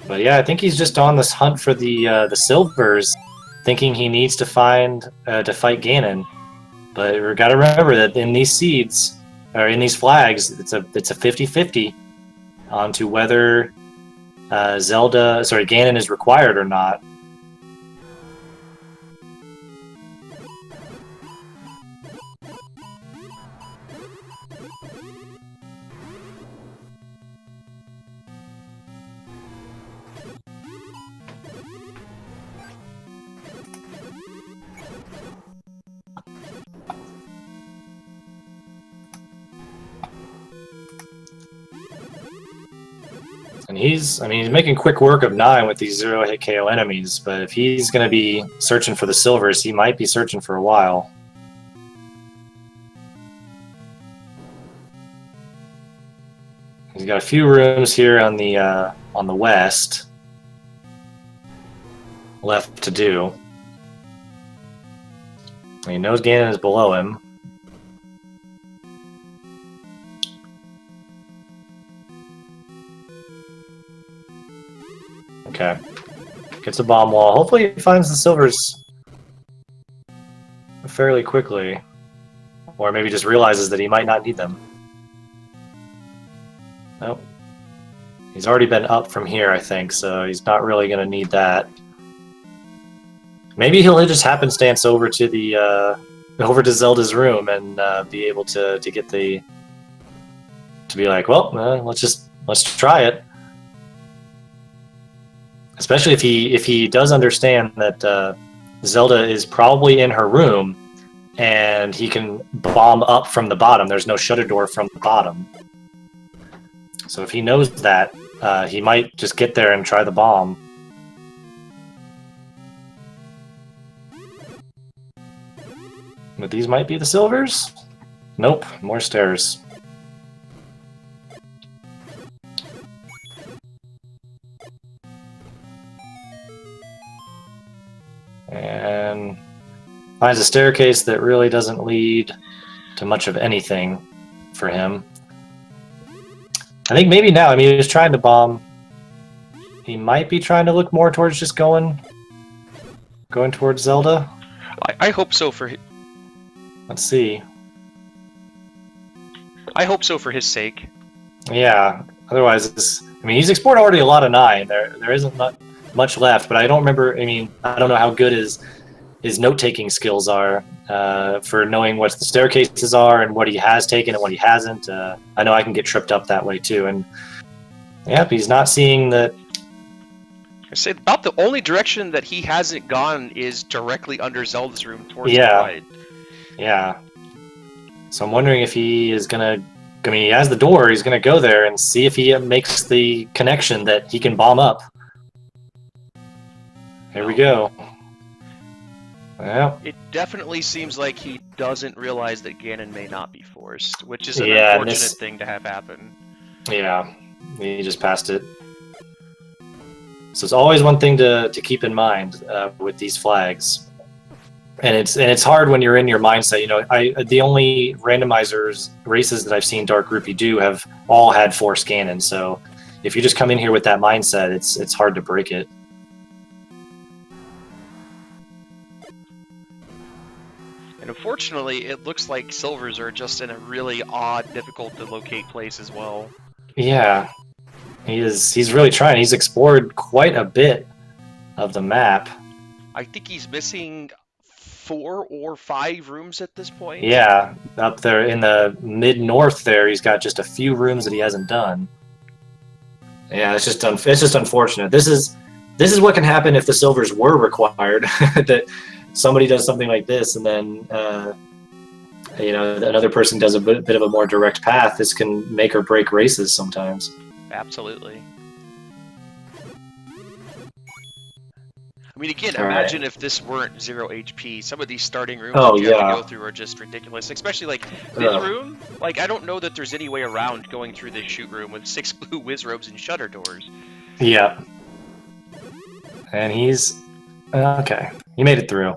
But yeah, I think he's just on this hunt for the silvers, thinking he needs to fight Ganon. But we got to remember that in these seeds, or in these flags, it's a 50-50 onto whether Ganon is required or not. And he's making quick work of 9 with these 0-hit KO enemies, but if he's going to be searching for the silvers, he might be searching for a while. He's got a few rooms here on the west left to do. He knows Ganon is below him. Okay. Gets a bomb wall. Hopefully he finds the silvers fairly quickly. Or maybe just realizes that he might not need them. Nope. He's already been up from here, I think, so he's not really going to need that. Maybe he'll just happenstance over to the over to Zelda's room and be able to get the to be like, well, let's try it. Especially if he does understand that Zelda is probably in her room and he can bomb up from the bottom. There's no shutter door from the bottom. So if he knows that, he might just get there and try the bomb. But these might be the silvers? Nope, more stairs. And finds a staircase that really doesn't lead to much of anything for him. I think maybe now, he was trying to bomb. He might be trying to look more towards just going towards Zelda. I hope so for. Let's see. I hope so for his sake. Yeah. Otherwise, he's explored already a lot of 9. There isn't much left, but I don't remember. I don't know how good his note-taking skills are for knowing what the staircases are and what he has taken and what he hasn't. I know I can get tripped up that way too, and yeah, he's not seeing that. I say about the only direction that he hasn't gone is directly under Zelda's room towards the Yeah. right. Yeah. So I'm wondering if he is gonna. He has the door. He's gonna go there and see if he makes the connection that he can bomb up. Here we go. Well, It definitely seems like he doesn't realize that Ganon may not be forced, which is an Yeah, and unfortunate thing to have happen. yeah, he just passed it. So it's always one thing to keep in mind with these flags, and it's hard when you're in your mindset. The only randomizers races that I've seen DarkRupy do have all had Force Ganon. So if you just come in here with that mindset, it's hard to break it. And unfortunately, it looks like silvers are just in a really odd, difficult to locate place as well. Yeah, he's really trying. He's explored quite a bit of the map. I think he's missing 4 or 5 rooms at this point. Yeah, up there in the mid-north there, he's got just a few rooms that he hasn't done. Yeah, it's just unfortunate. This is what can happen if the silvers were required. That somebody does something like this, and then another person does a bit of a more direct path. This can make or break races sometimes. Absolutely. Again, All imagine right. if this weren't 0 HP. Some of these starting rooms Oh, that you have yeah. to go through are just ridiculous. Especially, this room. I don't know that there's any way around going through this shoot room with 6 blue whiz robes and shutter doors. Yeah. And he's Okay, you made it through.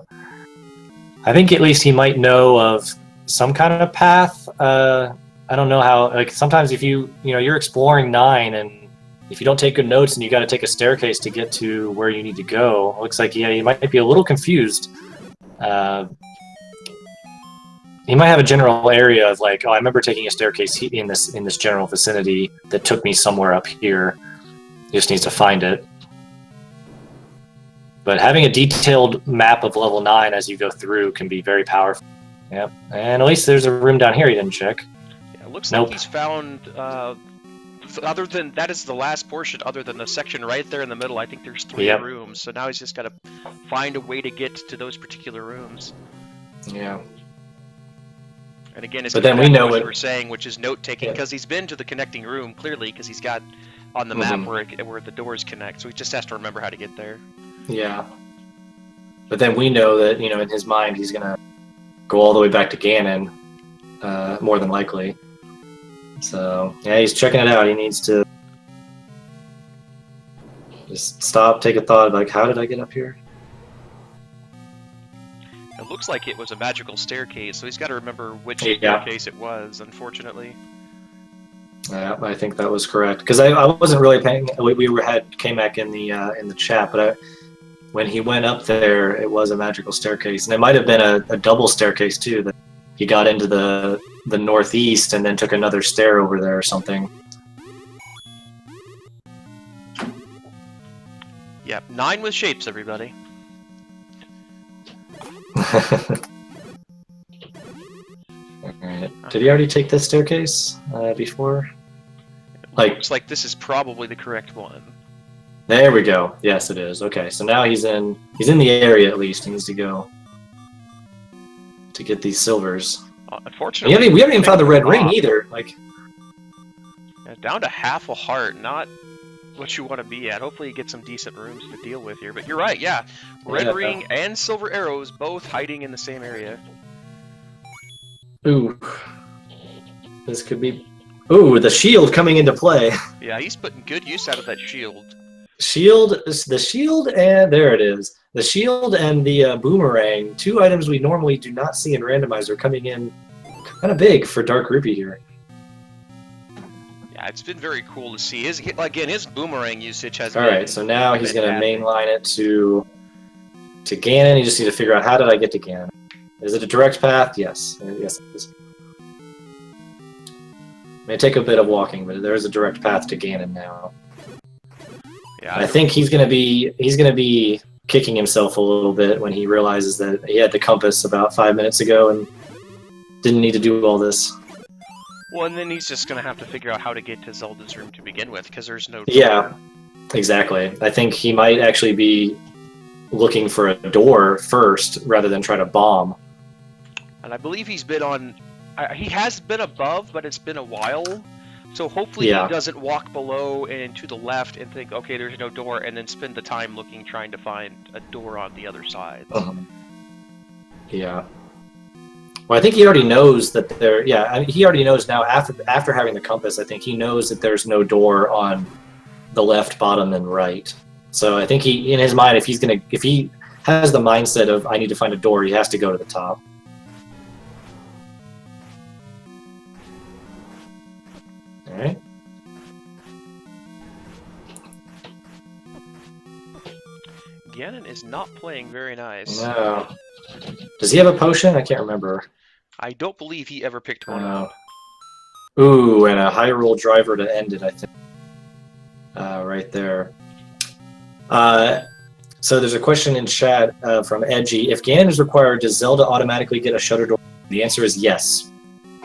I think at least he might know of some kind of path. I don't know how. Like sometimes if you're exploring 9, and if you don't take good notes, and you got to take a staircase to get to where you need to go, it looks like you might be a little confused. He might have a general area of like, oh, I remember taking a staircase in this general vicinity that took me somewhere up here. He just needs to find it. But having a detailed map of level 9 as you go through can be very powerful. Yep. And at least there's a room down here he didn't check. Yeah, it looks like he's found, other than, that is the last portion, other than the section right there in the middle, I think there's 3 rooms. So now he's just got to find a way to get to those particular rooms. Yeah. And again, it's but then we know what we're saying, which is note-taking, because he's been to the connecting room, clearly, because he's got on the map where the doors connect, so he just has to remember how to get there. Yeah. But then we know that, in his mind, he's going to go all the way back to Ganon, more than likely. So, yeah, he's checking it out. He needs to just stop, take a thought, like, how did I get up here? It looks like it was a magical staircase, so he's got to remember which staircase it was, unfortunately. Yeah, I think that was correct. Because I wasn't really paying... We had Kmac in the chat, but when he went up there, it was a magical staircase. And it might have been a double staircase, too, that he got into the northeast and then took another stair over there or something. Yep, 9 with shapes, everybody. Alright. Did he already take this staircase before? Looks like this is probably the correct one. There we go. Yes, it is. Okay, so now he's in the area at least. He needs to go to get these silvers. Unfortunately, we haven't even found the red ring either. Like, down to half a heart, not what you want to be at. Hopefully you get some decent rooms to deal with here. But you're right, yeah. Red ring and silver arrows both hiding in the same area. Ooh. This could be... Ooh, the shield coming into play. Yeah, he's putting good use out of that shield. The shield, and there it is. The shield and the boomerang, 2 items we normally do not see in Randomizer, coming in kind of big for DarkRupy here. Yeah, it's been very cool to see. His boomerang usage has Alright, so now he's going to mainline it to Ganon. You just need to figure out, how did I get to Ganon? Is it a direct path? Yes. Yes, it is. It may take a bit of walking, but there is a direct path to Ganon now. Yeah, I think he's gonna be kicking himself a little bit when he realizes that he had the compass about 5 minutes ago and didn't need to do all this. Well, and then he's just gonna have to figure out how to get to Zelda's room to begin with, because there's no door. Yeah, exactly. I think he might actually be looking for a door first rather than try to bomb. And I believe he's been on... he has been above, but it's been a while. So hopefully he doesn't walk below and to the left and think, okay, there's no door, and then spend the time trying to find a door on the other side. Yeah. Well, I think he already knows that there... Yeah, I mean, he already knows now, after having the compass, I think he knows that there's no door on the left, bottom, and right. So I think he, in his mind, if he has the mindset of, I need to find a door, he has to go to the top. Alright. Ganon is not playing very nice. No. Does he have a potion? I can't remember. I don't believe he ever picked one up. Ooh, and a Hyrule driver to end it, I think. Right there. So there's a question in chat from Edgy. If Ganon is required, does Zelda automatically get a shutter door? The answer is yes.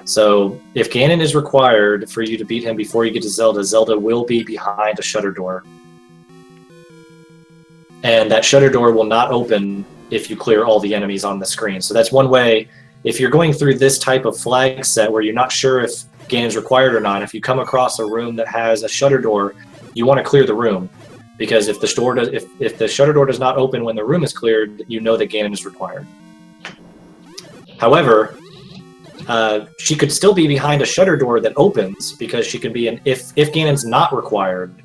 So if Ganon is required for you to beat him before you get to Zelda, Zelda will be behind a shutter door. And that shutter door will not open if you clear all the enemies on the screen. So that's one way. If you're going through this type of flag set where you're not sure if Ganon is required or not, if you come across a room that has a shutter door, you want to clear the room. Because if the shutter door does not open when the room is cleared, you know that Ganon is required. However, she could still be behind a shutter door that opens, because she could be in, if Ganon's not required,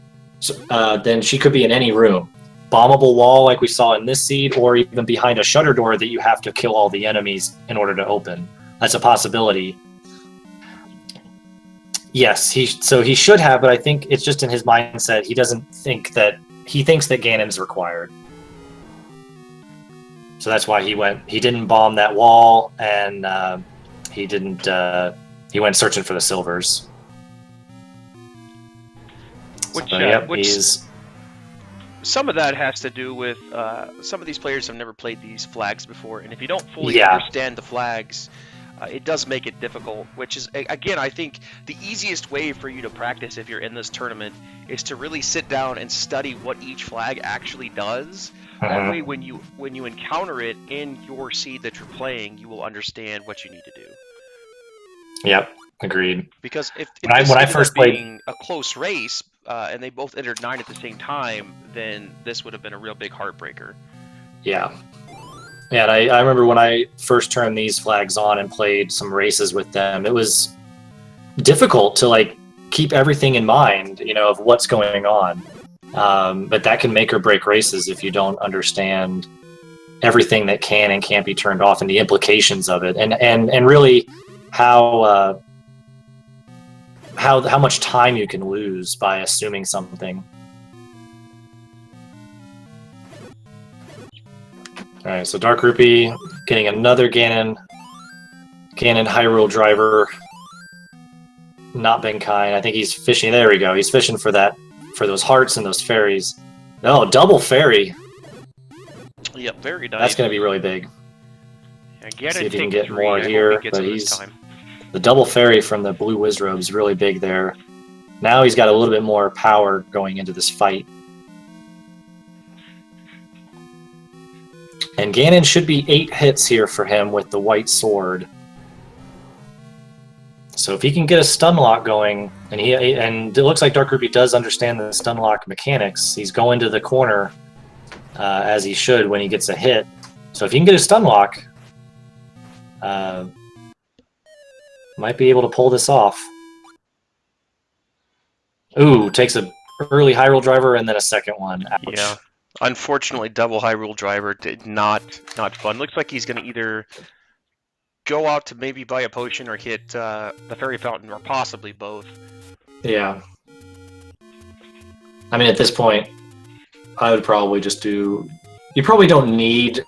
then she could be in any room. bombable wall like we saw in this seed, or even behind a shutter door that you have to kill all the enemies in order to open. That's a possibility. Yes, he should have, but I think it's just in his mindset. He thinks that Ganon's required. So that's why he didn't bomb that wall, and he went searching for the silvers. Some of that has to do with some of these players have never played these flags before, and if you don't fully understand the flags, it does make it difficult, which is, again, I think the easiest way for you to practice if you're in this tournament is to really sit down and study what each flag actually does. That way, when you encounter it in your seed that you're playing, you will understand what you need to do. Yep, agreed. Because if when I first played a close race, and they both entered 9 at the same time, then this would have been a real big heartbreaker. Yeah. Yeah, and I remember when I first turned these flags on and played some races with them, it was difficult to keep everything in mind, of what's going on. But that can make or break races if you don't understand everything that can and can't be turned off and the implications of it, and really how much time you can lose by assuming something. All right, so DarkRupy getting another Ganon Hyrule driver. Not been kind. I think he's fishing. There we go. He's fishing for those hearts and those fairies. No, double fairy. Yep, very nice. That's going to be really big. Yeah, see if he can get more here, but the double fairy from the blue Wizrobe is really big there. Now he's got a little bit more power going into this fight. And Ganon should be 8 hits here for him with the white sword. So if he can get a stun lock going, and it looks like DarkRupy does understand the stun lock mechanics. He's going to the corner as he should when he gets a hit. So if he can get a stun lock, might be able to pull this off. Ooh, takes a early Hyrule driver and then a second one. Ouch. Yeah. Unfortunately, double Hyrule driver did not fun. Looks like he's going to either go out to maybe buy a potion or hit the fairy fountain, or possibly both. Yeah. I mean, at this point, I would probably just do... You probably don't need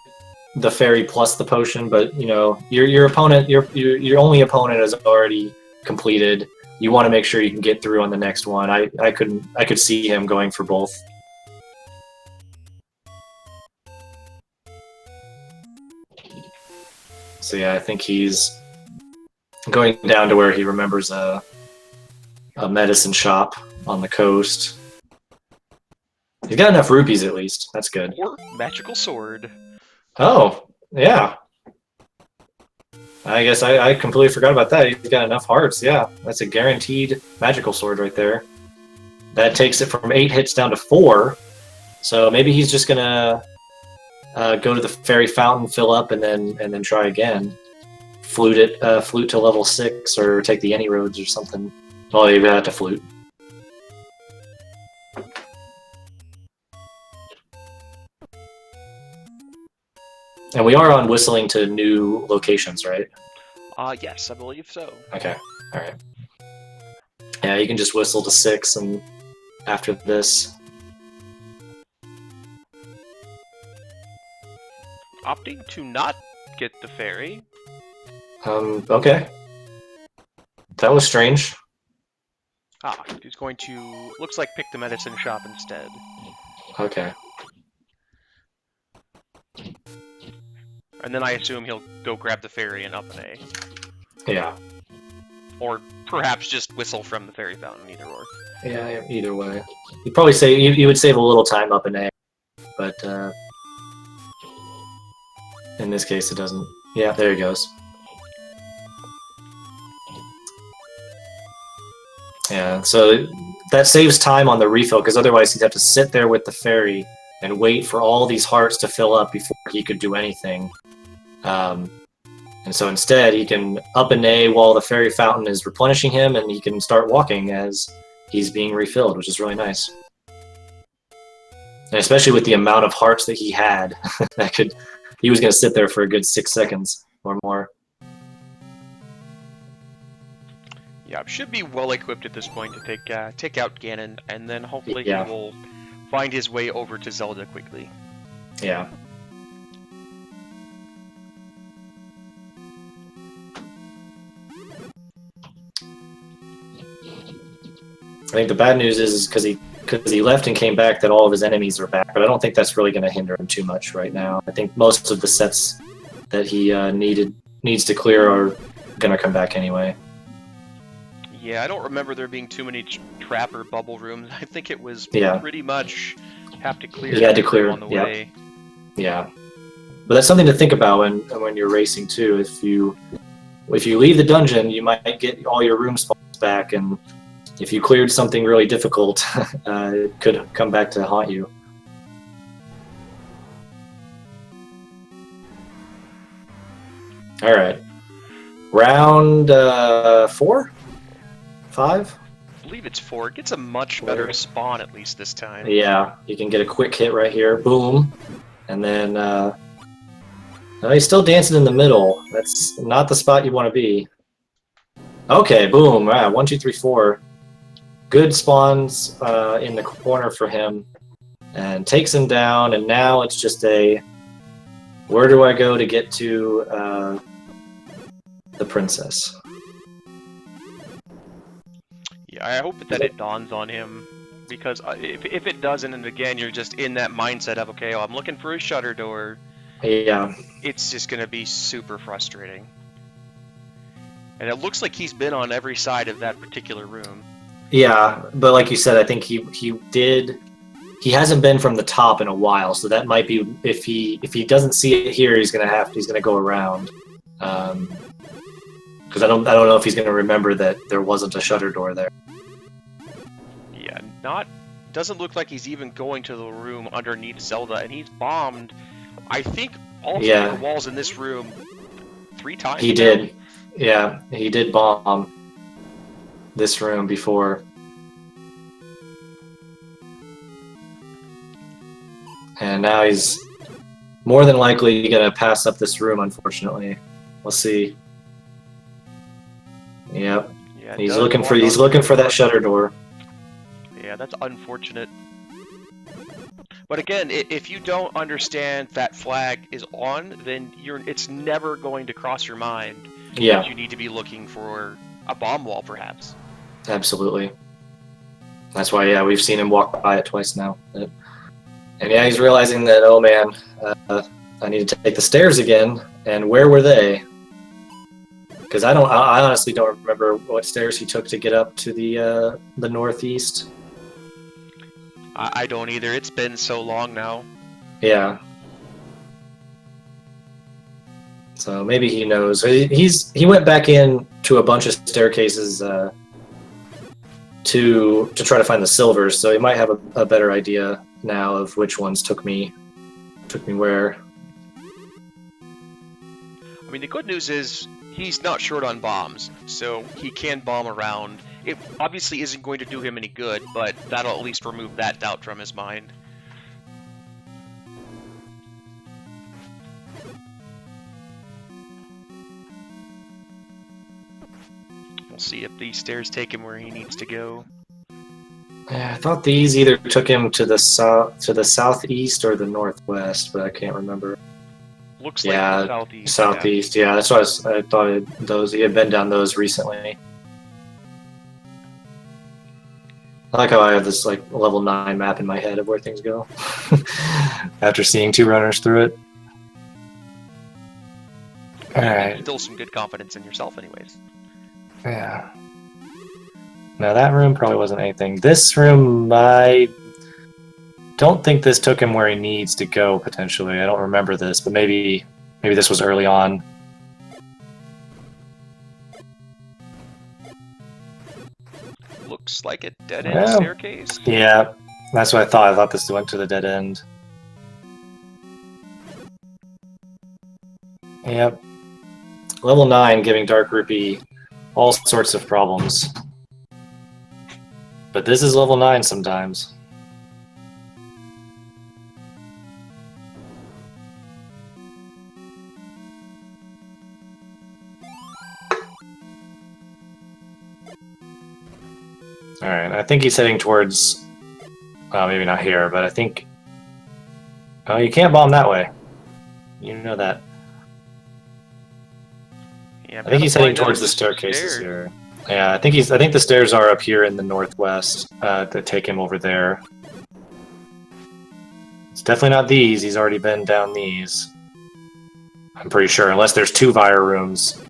the fairy plus the potion, but, your opponent, your only opponent is already completed. You want to make sure you can get through on the next one. I could see him going for both. So yeah, I think he's going down to where he remembers a medicine shop on the coast. He's got enough rupees at least. That's good. Or magical sword. Oh, yeah. I guess I completely forgot about that. He's got enough hearts. Yeah, that's a guaranteed magical sword right there. That takes it from 8 hits down to 4. So maybe he's just gonna go to the fairy fountain, fill up, and then try again. Flute to level 6, or take the any roads or something. Well, you have to flute. And we are on whistling to new locations, right? Yes, I believe so. Okay, all right. Yeah, you can just whistle to 6, and after this. Opting to not get the fairy. Okay. That was strange. He's going to, looks like, pick the medicine shop instead. Okay. And then I assume he'll go grab the fairy and up an A. Yeah. Or perhaps just whistle from the fairy fountain, either or. Yeah, either way. You'd probably say you would save a little time up an A, but in this case it doesn't. Yeah, there he goes. Yeah, so that saves time on the refill, because otherwise he'd have to sit there with the fairy and wait for all these hearts to fill up before he could do anything. And so instead, he can up an A while the fairy fountain is replenishing him, and he can start walking as he's being refilled, which is really nice. And especially with the amount of hearts that he had, he was going to sit there for a good 6 seconds or more. Yeah, should be well equipped at this point to take out Ganon, and then hopefully Yeah. he will find his way over to Zelda quickly. Yeah. I think the bad news is because he left and came back that all of his enemies are back, but I don't think that's really going to hinder him too much right now. I think most of the sets that he needs to clear are going to come back anyway. Yeah, I don't remember there being too many trap or bubble rooms. I think it was Yeah. pretty much have to clear. He had to clear on the yeah. way. Yeah, but that's something to think about when you're racing too. If you leave the dungeon, you might get all your room spots back, and if you cleared something really difficult, it could come back to haunt you. All right, round 4, 5. I believe it's 4. It gets a much better spawn at least this time. Yeah, you can get a quick hit right here, boom, and then he's still dancing in the middle. That's not the spot you want to be. Okay, boom, 1, 2, 3, 4. Good spawns in the corner for him, and takes him down. And now it's just where do I go to get to the princess? Yeah, I hope that it dawns on him, because if it doesn't, and again you're just in that mindset of, okay, I'm looking for a shutter door. Yeah, it's just gonna be super frustrating. And it looks like he's been on every side of that particular room. Yeah, but like you said, I think he hasn't been from the top in a while, so that might be if he doesn't see it here, he's gonna go around. Because I don't know if he's gonna remember that there wasn't a shutter door there. Yeah, doesn't look like he's even going to the room underneath Zelda, and he's bombed, I think, all 3 of the walls in this room 3 times. He did. Yeah, he did bomb this room before. And now he's more than likely going to pass up this room, unfortunately. We'll see. Yep. Yeah, he's looking for that shutter door. Yeah, that's unfortunate. But again, if you don't understand that flag is on, then it's never going to cross your mind that you need to be looking for a bomb wall, perhaps. Absolutely. That's why, we've seen him walk by it twice now. And he's realizing that, oh man, I need to take the stairs again. And where were they? Because I honestly don't remember what stairs he took to get up to the northeast. I don't either. It's been so long now. Yeah. So maybe he knows. He went back in to a bunch of staircases to try to find the silvers. So he might have a better idea now of which ones took me where. I mean, the good news is he's not short on bombs, so he can bomb around. It obviously isn't going to do him any good, but that'll at least remove that doubt from his mind. We'll see if these stairs take him where he needs to go. Yeah, I thought these either took him to the southeast or the northwest, but I can't remember. Looks like the southeast. Southeast, yeah. That's what I thought. He had been down those recently. I like how I have this level 9 map in my head of where things go after seeing 2 runners through it. All right. Still some good confidence in yourself, anyways. Yeah. Now that room probably wasn't anything. This room, I don't think this took him where he needs to go. Potentially, I don't remember this, but maybe this was early on. Looks like a dead-end staircase. Yeah, that's what I thought. I thought this went to the dead end. Yep. Level 9 giving DarkRupy all sorts of problems. But this is level 9 sometimes. All right, I think he's heading towards. Maybe not here, but I think. Oh, you can't bomb that way. You know that. Yeah, I think he's heading towards the stairs. staircases here. Yeah, I think the stairs are up here in the northwest to take him over there. It's definitely not these. He's already been down these. I'm pretty sure, unless there's 2 Vire rooms.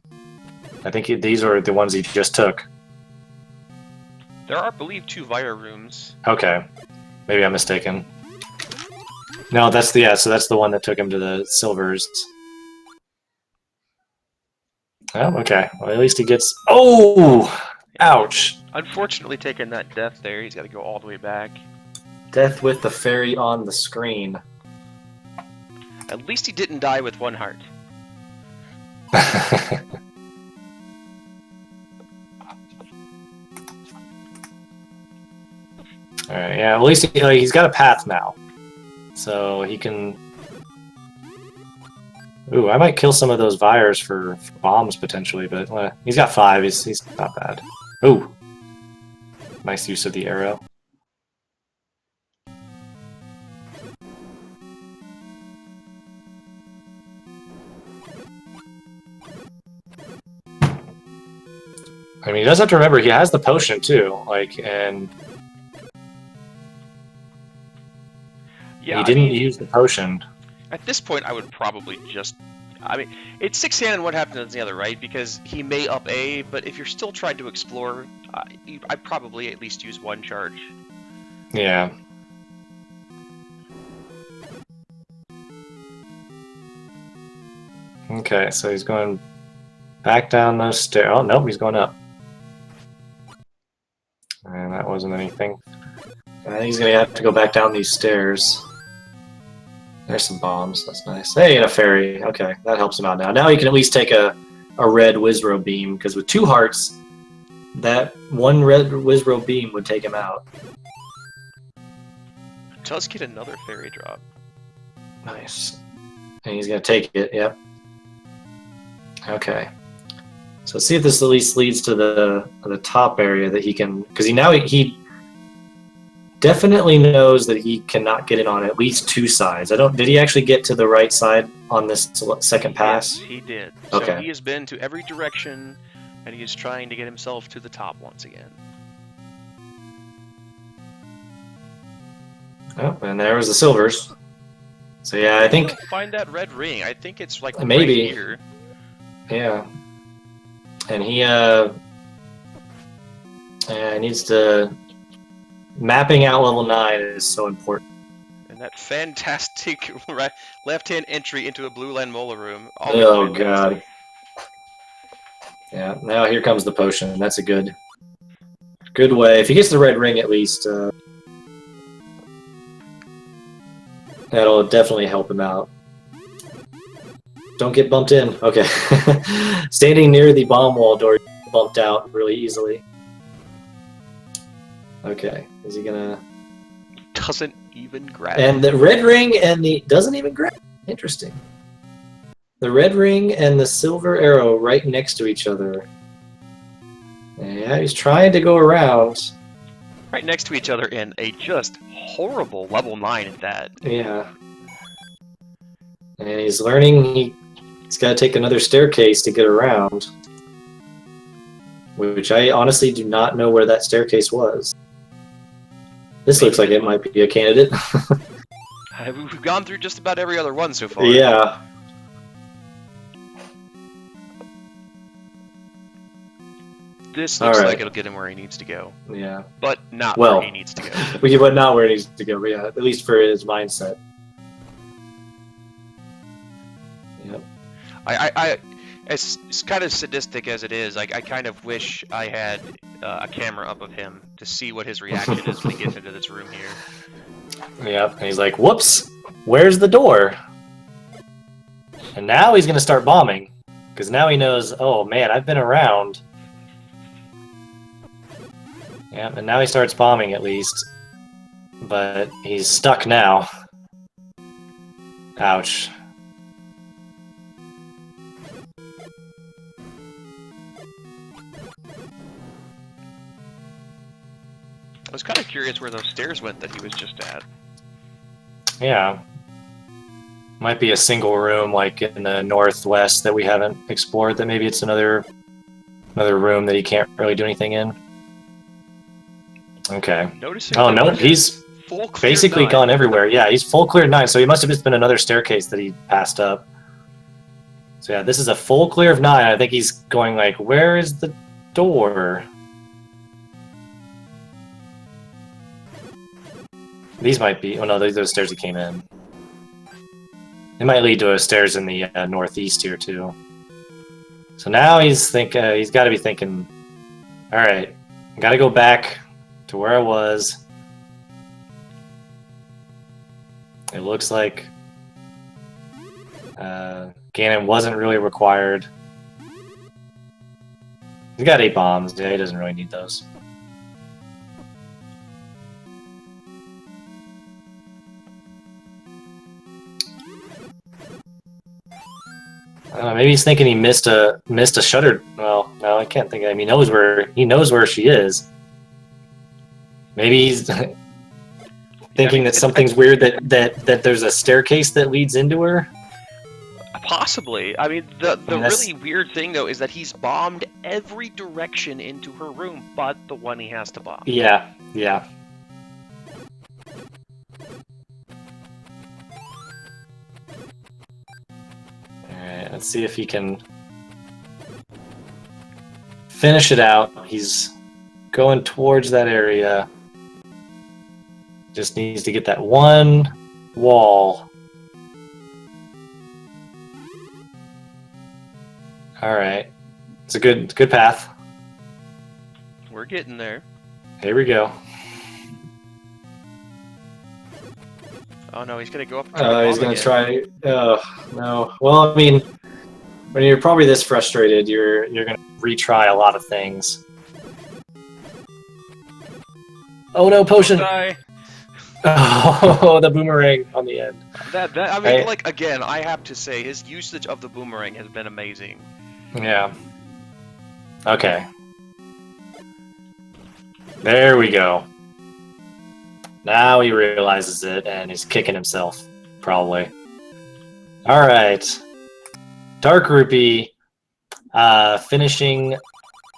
I think these are the ones he just took. There are, I believe, 2 Vire rooms. Okay, maybe I'm mistaken. No, that's the so that's the one that took him to the silvers. Oh, okay. Well, at least he gets. Oh, ouch! Unfortunately, taking that death there, he's got to go all the way back. Death with the fairy on the screen. At least he didn't die with 1 heart. Alright, yeah, at least he's got a path now. So he can... Ooh, I might kill some of those Vires for bombs, potentially, but he's got 5, he's not bad. Ooh! Nice use of the arrow. I mean, he does have to remember, he has the potion, too, and... Yeah, he didn't use the potion. At this point, I would probably just... I mean, it's 6 hand and what happens on the other, right? Because he may up A, but if you're still trying to explore, I'd probably at least use 1 charge. Yeah. Okay, so he's going back down those stairs. Oh, nope, he's going up. And that wasn't anything. I think he's going to have to go back down these stairs. There's some bombs. That's nice. Hey, and a fairy. Okay, that helps him out now. Now he can at least take a red Wizro beam, because with 2 hearts, that 1 red Wizro beam would take him out. Does get another fairy drop. Nice. And he's going to take it, yep. Okay. So let's see if this at least leads to the top area that he can... Because he definitely knows that he cannot get in on at least 2 sides. Did he actually get to the right side on this second pass? Yes, he did. Okay. So he has been to every direction, and he is trying to get himself to the top once again. Oh, and there was the silvers. So yeah, I think... Find that red ring. I think it's like maybe right here. Yeah. And he needs to... Mapping out level 9 is so important. And that fantastic left-hand entry into a blue land mola room. Oh god. Yeah, now here comes the potion. That's a good way. If he gets the red ring at least, that'll definitely help him out. Don't get bumped in. Okay. Standing near the bomb wall door, bumped out really easily. Okay, is he gonna... Doesn't even grab And the red ring and the... Doesn't even grab. Interesting. The red ring and the silver arrow right next to each other. Yeah, he's trying to go around. right next to each other in a just horrible level 9 at that. Yeah. And he's learning he's got to take another staircase to get around. Which I honestly do not know where that staircase was. This looks like it might be a candidate. We've gone through just about every other one so far. Yeah. This looks Alright. like it'll get him where he needs to go. Yeah. But not Well, where he needs to go. But not where he needs to go, but yeah, at least for his mindset. Yep. As kind of sadistic as it is, I kind of wish I had a camera up of him to see what his reaction is when he gets into this room here. Yep, and he's like, whoops, where's the door? And now he's going to start bombing. Because now he knows, oh man, I've been around. Yep, and now he starts bombing at least. But he's stuck now. Ouch. I was kind of curious where those stairs went that he was just at. Yeah. Might be a single room like in the northwest that we haven't explored, that maybe it's another room that he can't really do anything in. Okay. Noticing Oh that no, he he's full clear basically 9. gone everywhere. Yeah, he's full clear 9, so he must have just been another staircase that he passed up. So yeah, this is a full clear of 9. I think he's going like, where is the door? These might be... Oh no, those are the stairs he came in. They might lead to stairs in the northeast here too. So now he's got to be thinking, all right, I got to go back to where I was. It looks like Ganon wasn't really required. He's got 8 bombs. Yeah, he doesn't really need those. Maybe he's thinking he missed a shutter. Well, no, I can't think. I mean, he knows where she is. Maybe he's thinking that something's weird. That there's a staircase that leads into her. Possibly. I mean, the really weird thing though is that he's bombed every direction into her room, but the one he has to bomb. Yeah. Yeah. Alright, let's see if he can finish it out. He's going towards that area. Just needs to get that one wall. Alright. It's a good path. We're getting there. Here we go. Oh no, he's gonna go up. He's gonna try. No. Well, I mean, when you're probably this frustrated, you're gonna retry a lot of things. Oh no, potion! Die. Oh, the boomerang on the end. I mean, Right. like again, I have to say his usage of the boomerang has been amazing. Yeah. Okay. There we go. Now he realizes it and is kicking himself, probably. All right. DarkRupy finishing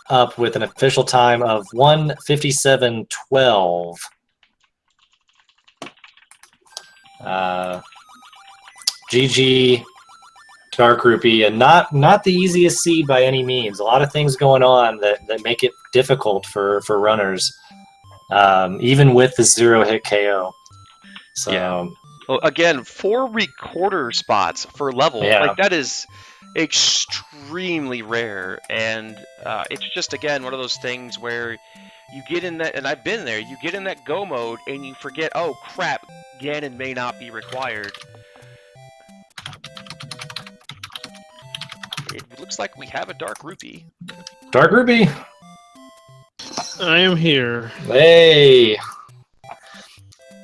up with an official time of 1:57:12. GG DarkRupy, and not the easiest seed by any means. A lot of things going on that make it difficult for runners, even with the 0-hit KO. So Yeah. Well, again, 4 recorder spots for level, Yeah. like that is extremely rare, and it's just again one of those things where you get in that, and I've been there. You get in that go mode, and you forget, oh crap, Ganon may not be required. It looks like we have a DarkRupy. DarkRupy, I am here. hey!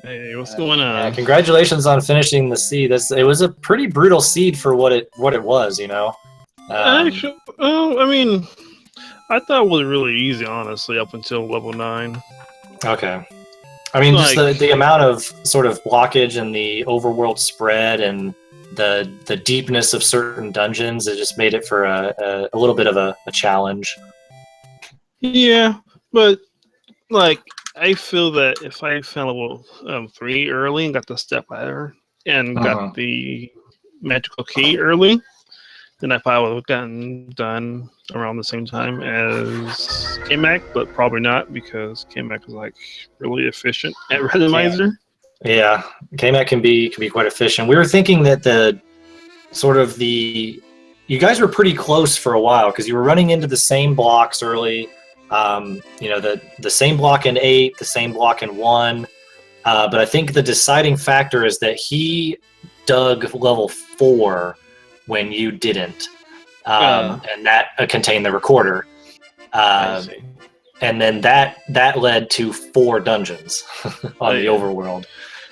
Hey, what's going on? Congratulations on finishing the seed. It was a pretty brutal seed for what it was, you know. Actually, I mean, I thought it was really easy, honestly, up until level 9. Okay. I mean, just Like- the amount of sort of blockage and the overworld spread and the deepness of certain dungeons, it just made it for a little bit of a challenge. Yeah, but like I feel that if I found level 3 early and got the step ladder and Uh-huh. got the magical key early, then I probably would have gotten done around the same time as Kmac, but probably not because Kmac is like really efficient at randomizer. Yeah, Kmac can be quite efficient. We were thinking that you guys were pretty close for a while because you were running into the same blocks early. You know, the same block in 8, the same block in 1. But I think the deciding factor is that he dug level 4 when you didn't, and that contained the recorder. I see. And then that led to 4 dungeons on the overworld.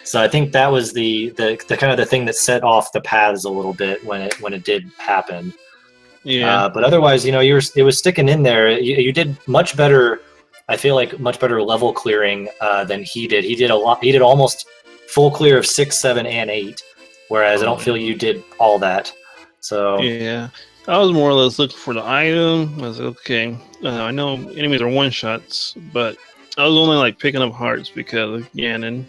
So I think that was the kind of the thing that set off the paths a little bit when it did happen. Yeah. But otherwise, you know, it was sticking in there. You did much better I feel like much better level clearing than he did. He did a lot. He did almost full clear of 6, 7, and 8, whereas I don't feel you did all that. So Yeah, I was more or less looking for the item. I was like, okay, I know enemies are one shots, but I was only like picking up hearts because of Ganon,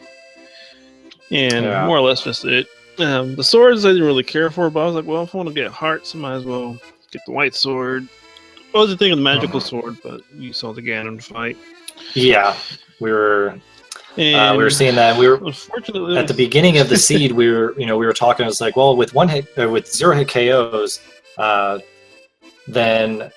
and Yeah. more or less just it. The swords I didn't really care for, but I was like, well, if I want to get hearts, I might as well get the white sword. I wasn't thinking the magical sword, but you saw the Ganon fight. yeah, we were seeing that. We were Unfortunately, at the beginning of the seed. We were talking. It's like, well, with with 0 hit KOs, then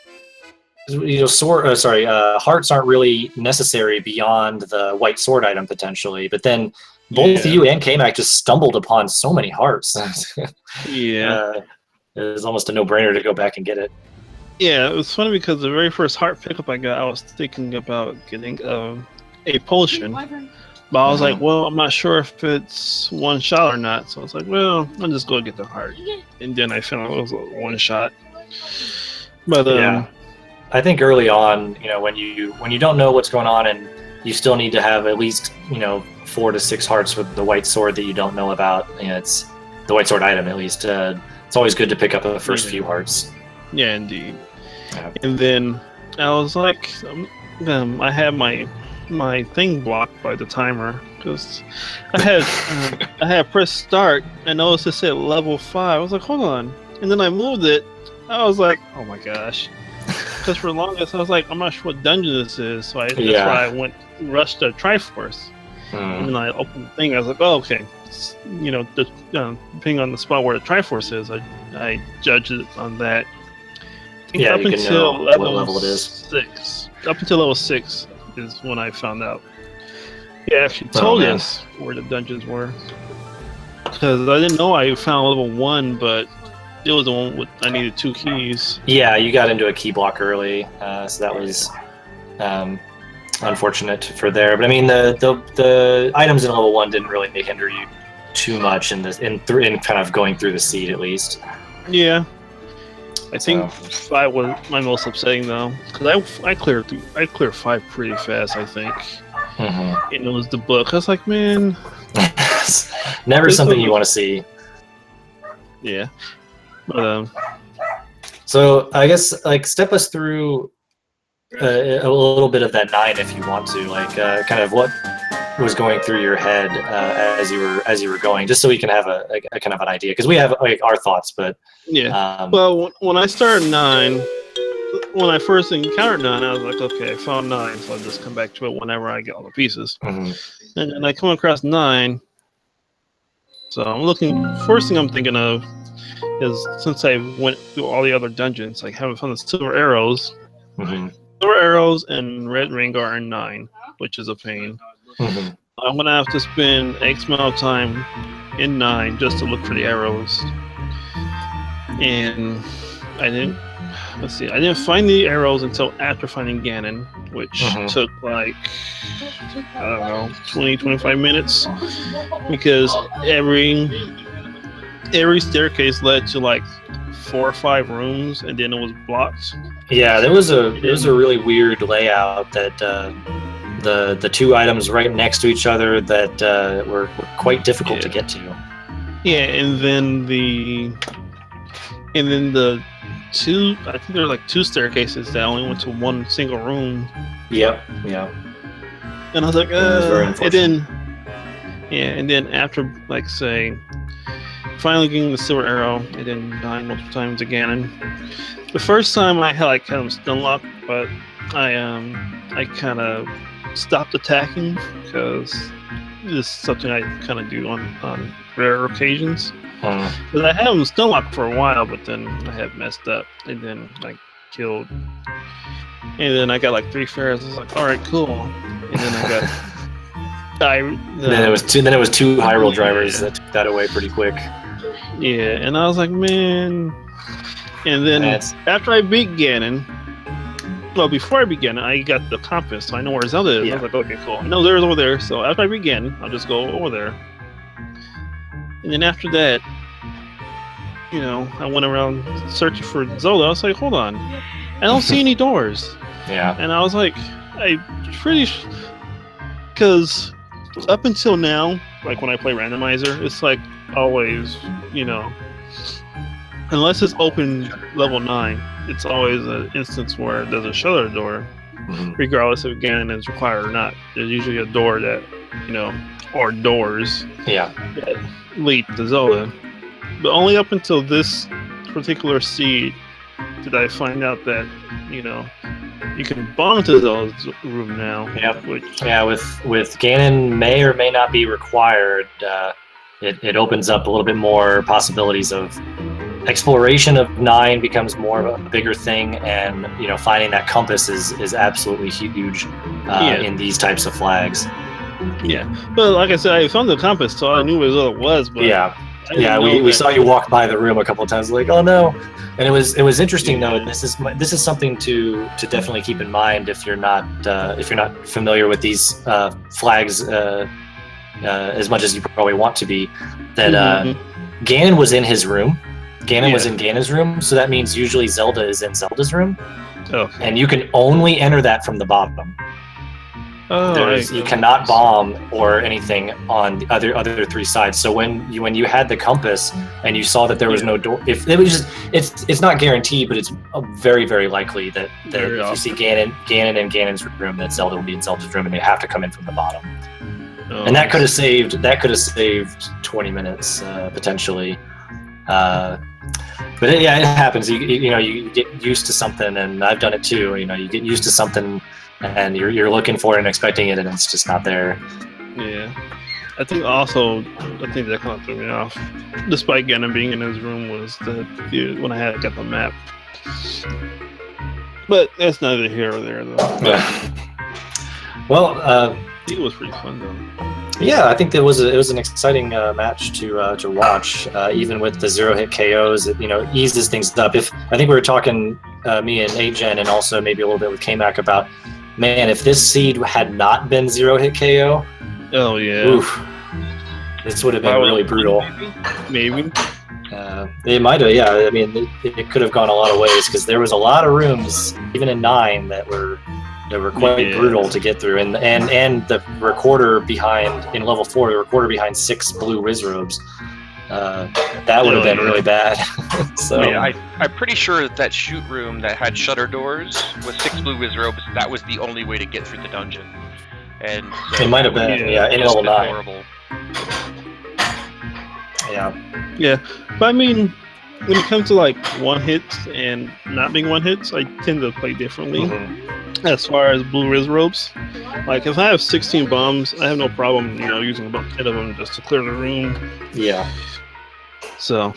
hearts aren't really necessary beyond the white sword item potentially. But then both you and Kmac just stumbled upon so many hearts. Yeah. It was almost a no-brainer to go back and get it. Yeah, it was funny because the very first heart pickup I got, I was thinking about getting a potion. But I was like, well, I'm not sure if it's one shot or not. So I was like, well, I'll just go get the heart. And then I found it was a one shot. But yeah. I think early on, when you don't know what's going on and you still need to have at least, 4 to 6 hearts with the white sword that you don't know about. It's the white sword item, at least. It's always good to pick up the first few hearts. Yeah, indeed. Yeah. And then I was like, I had my thing blocked by the timer because I had pressed start and noticed it said level 5. I was like, hold on, and then I moved it. I was like, oh my gosh, because for the longest I was like, I'm not sure what dungeon this is, so that's why I rushed to Triforce. And then I opened the thing. I was like, oh, okay, depending on the spot where the Triforce is, I judged it on that. Yeah, up you can until know what level it is. 6. Up until level 6 is when I found out. He actually told us where the dungeons were. Because I didn't know I found level 1, but it was the one with I needed 2 keys. Yeah, you got into a key block early, so that was unfortunate for there. But I mean, the items in level 1 didn't really hinder you too much in kind of going through the seed at least. Yeah. I think 5 was my most upsetting though, because I cleared 5 pretty fast. I think, and it was the book. I was like, man, never something you want to see. Yeah, but so I guess step us through a little bit of that 9 if you want to, kind of what was going through your head as you were going, just so we can have a kind of an idea, because we have our thoughts, but well, when I started 9, when I first encountered 9, I was like, okay, I found 9, so I'll just come back to it whenever I get all the pieces. And then I come across 9, so I'm looking. First thing I'm thinking of is, since I went through all the other dungeons, I haven't found the silver arrows. Silver arrows and red ring are in 9, which is a pain. I'm gonna have to spend X amount of time in 9 just to look for the arrows, and I didn't find the arrows until after finding Ganon, which took like, I don't know, 20-25 minutes, because every staircase led to like 4 or 5 rooms, and then it was blocked. Yeah, there was a really weird layout that the 2 items right next to each other that were quite difficult to get to. Yeah, and then the 2, I think there were like 2 staircases that only went to one single room. Yep. Yeah. And I was like, and then after, like, say, finally getting the silver arrow, and then dying multiple times again. And the first time I had kind of stun lock, but I kind of stopped attacking because this is something I kind of do on rare occasions. Because I had him stun locked for a while, but then I had messed up, and then I killed. And then I got like 3 fairs. I was like, all right, cool. And then I got. Then it was 2 Hyrule drivers that took that away pretty quick. Yeah, and I was like, man. And then after I beat Ganon, well, before I beat Ganon, I got the compass, so I know where Zelda is. Yeah. I was like, okay, cool. I know Zelda's over there, so after I beat Ganon, I'll just go over there. And then after that, I went around searching for Zelda. I was like, hold on, I don't see any doors. Yeah. And I was like, I pretty because up until now, like when I play Randomizer, it's like always, unless it's open level 9, it's always an instance where there's a shutter door, regardless if Ganon is required or not. There's usually a door that, or doors that lead to Zelda. But only up until this particular seed did I find out that, you can bomb to Zelda's room now. Yep. With Ganon may or may not be required, it opens up a little bit more possibilities of exploration of 9 becomes more of a bigger thing, and finding that compass is absolutely huge in these types of flags. Yeah, but like I said, I found the compass, so I knew what it was. But we saw you walk by the room a couple of times, like, oh no, and it was interesting though. This is something to definitely keep in mind if you're not familiar with these flags as much as you probably want to be. That Ganon was in his room. Ganon was in Ganon's room, so that means usually Zelda is in Zelda's room, and you can only enter that from the bottom. You cannot bomb or anything on the other 3 sides. So when you had the compass and you saw that there was no door, if it was it's not guaranteed, but it's very, very likely that if you see Ganon in Ganon's room, that Zelda will be in Zelda's room, and they have to come in from the bottom. And that could have saved 20 minutes potentially. But it happens. You get used to something, and I've done it too. You get used to something, and you're looking for it and expecting it, and it's just not there. Yeah, I think that kind of threw me off, despite Ganon being in his room, was when I got the map. But that's neither here or there, though. Yeah. Well, it was pretty fun though. Yeah, I think it was an exciting match to watch, even with the 0-hit KOs. It eases things up. I think we were talking, me and 8gen, and also maybe a little bit with Kmac about, man, if this seed had not been 0-hit KO, this would have been really brutal. Maybe. It might have, yeah. I mean, it could have gone a lot of ways, because there was a lot of rooms, even in 9, that were quite brutal to get through, and the recorder behind in level 4, the recorder behind 6 blue Wizrobes, that would have been really bad. So I'm pretty sure that shoot room that had shutter doors with 6 blue Wizrobes, that was the only way to get through the dungeon. And so it might have been in level 9. Horrible. Yeah, but I mean, when it comes to like one hits and not being one hits, I tend to play differently. As far as blue Wizrobes, like if I have 16 bombs, I have no problem, using about 10 of them just to clear the room. Yeah. So,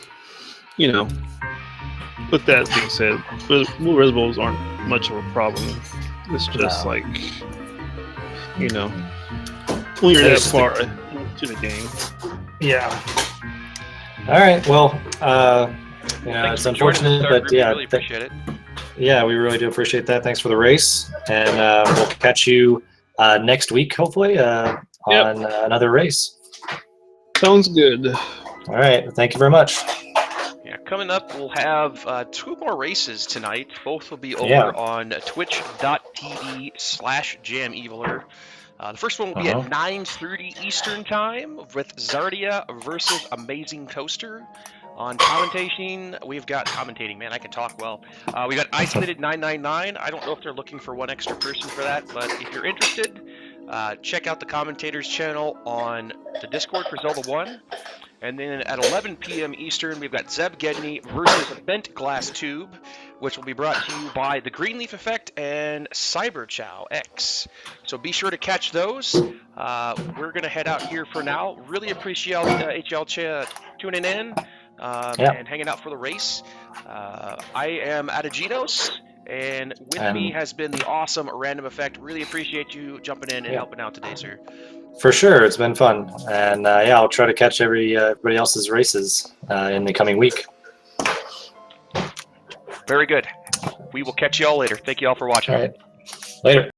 with that being said, blue Wizrobes aren't much of a problem. It's just like, when you're that far into the game. Yeah. All right. Well, it's unfortunate, but yeah, really appreciate it. Yeah, we really do appreciate that. Thanks for the race, and we'll catch you next week, hopefully, on another race. Sounds good. All right. Thank you very much. Yeah, coming up, we'll have 2 more races tonight. Both will be over on twitch.tv/JamEviler. The first one will be at 9:30 Eastern Time with Zardia versus Amazing Toaster. On commentating, we've got man, I can talk well. We got Isolated999. I don't know if they're looking for one extra person for that, but if you're interested, check out the commentators channel on the Discord for Zelda 1. And then at 11 p.m. Eastern, we've got Zeb Gedney versus Bent Glass Tube, which will be brought to you by the Greenleaf Effect and Cyberchow X. So be sure to catch those. We're going to head out here for now. Really appreciate HL tuning in and hanging out for the race. I am Adaginos, and with me has been the awesome Random Effect. Really appreciate you jumping in and helping out today, sir. For sure, it's been fun, and I'll try to catch everybody else's races in the coming week. Very good. We will catch you all later. Thank you all for watching. All right. Later.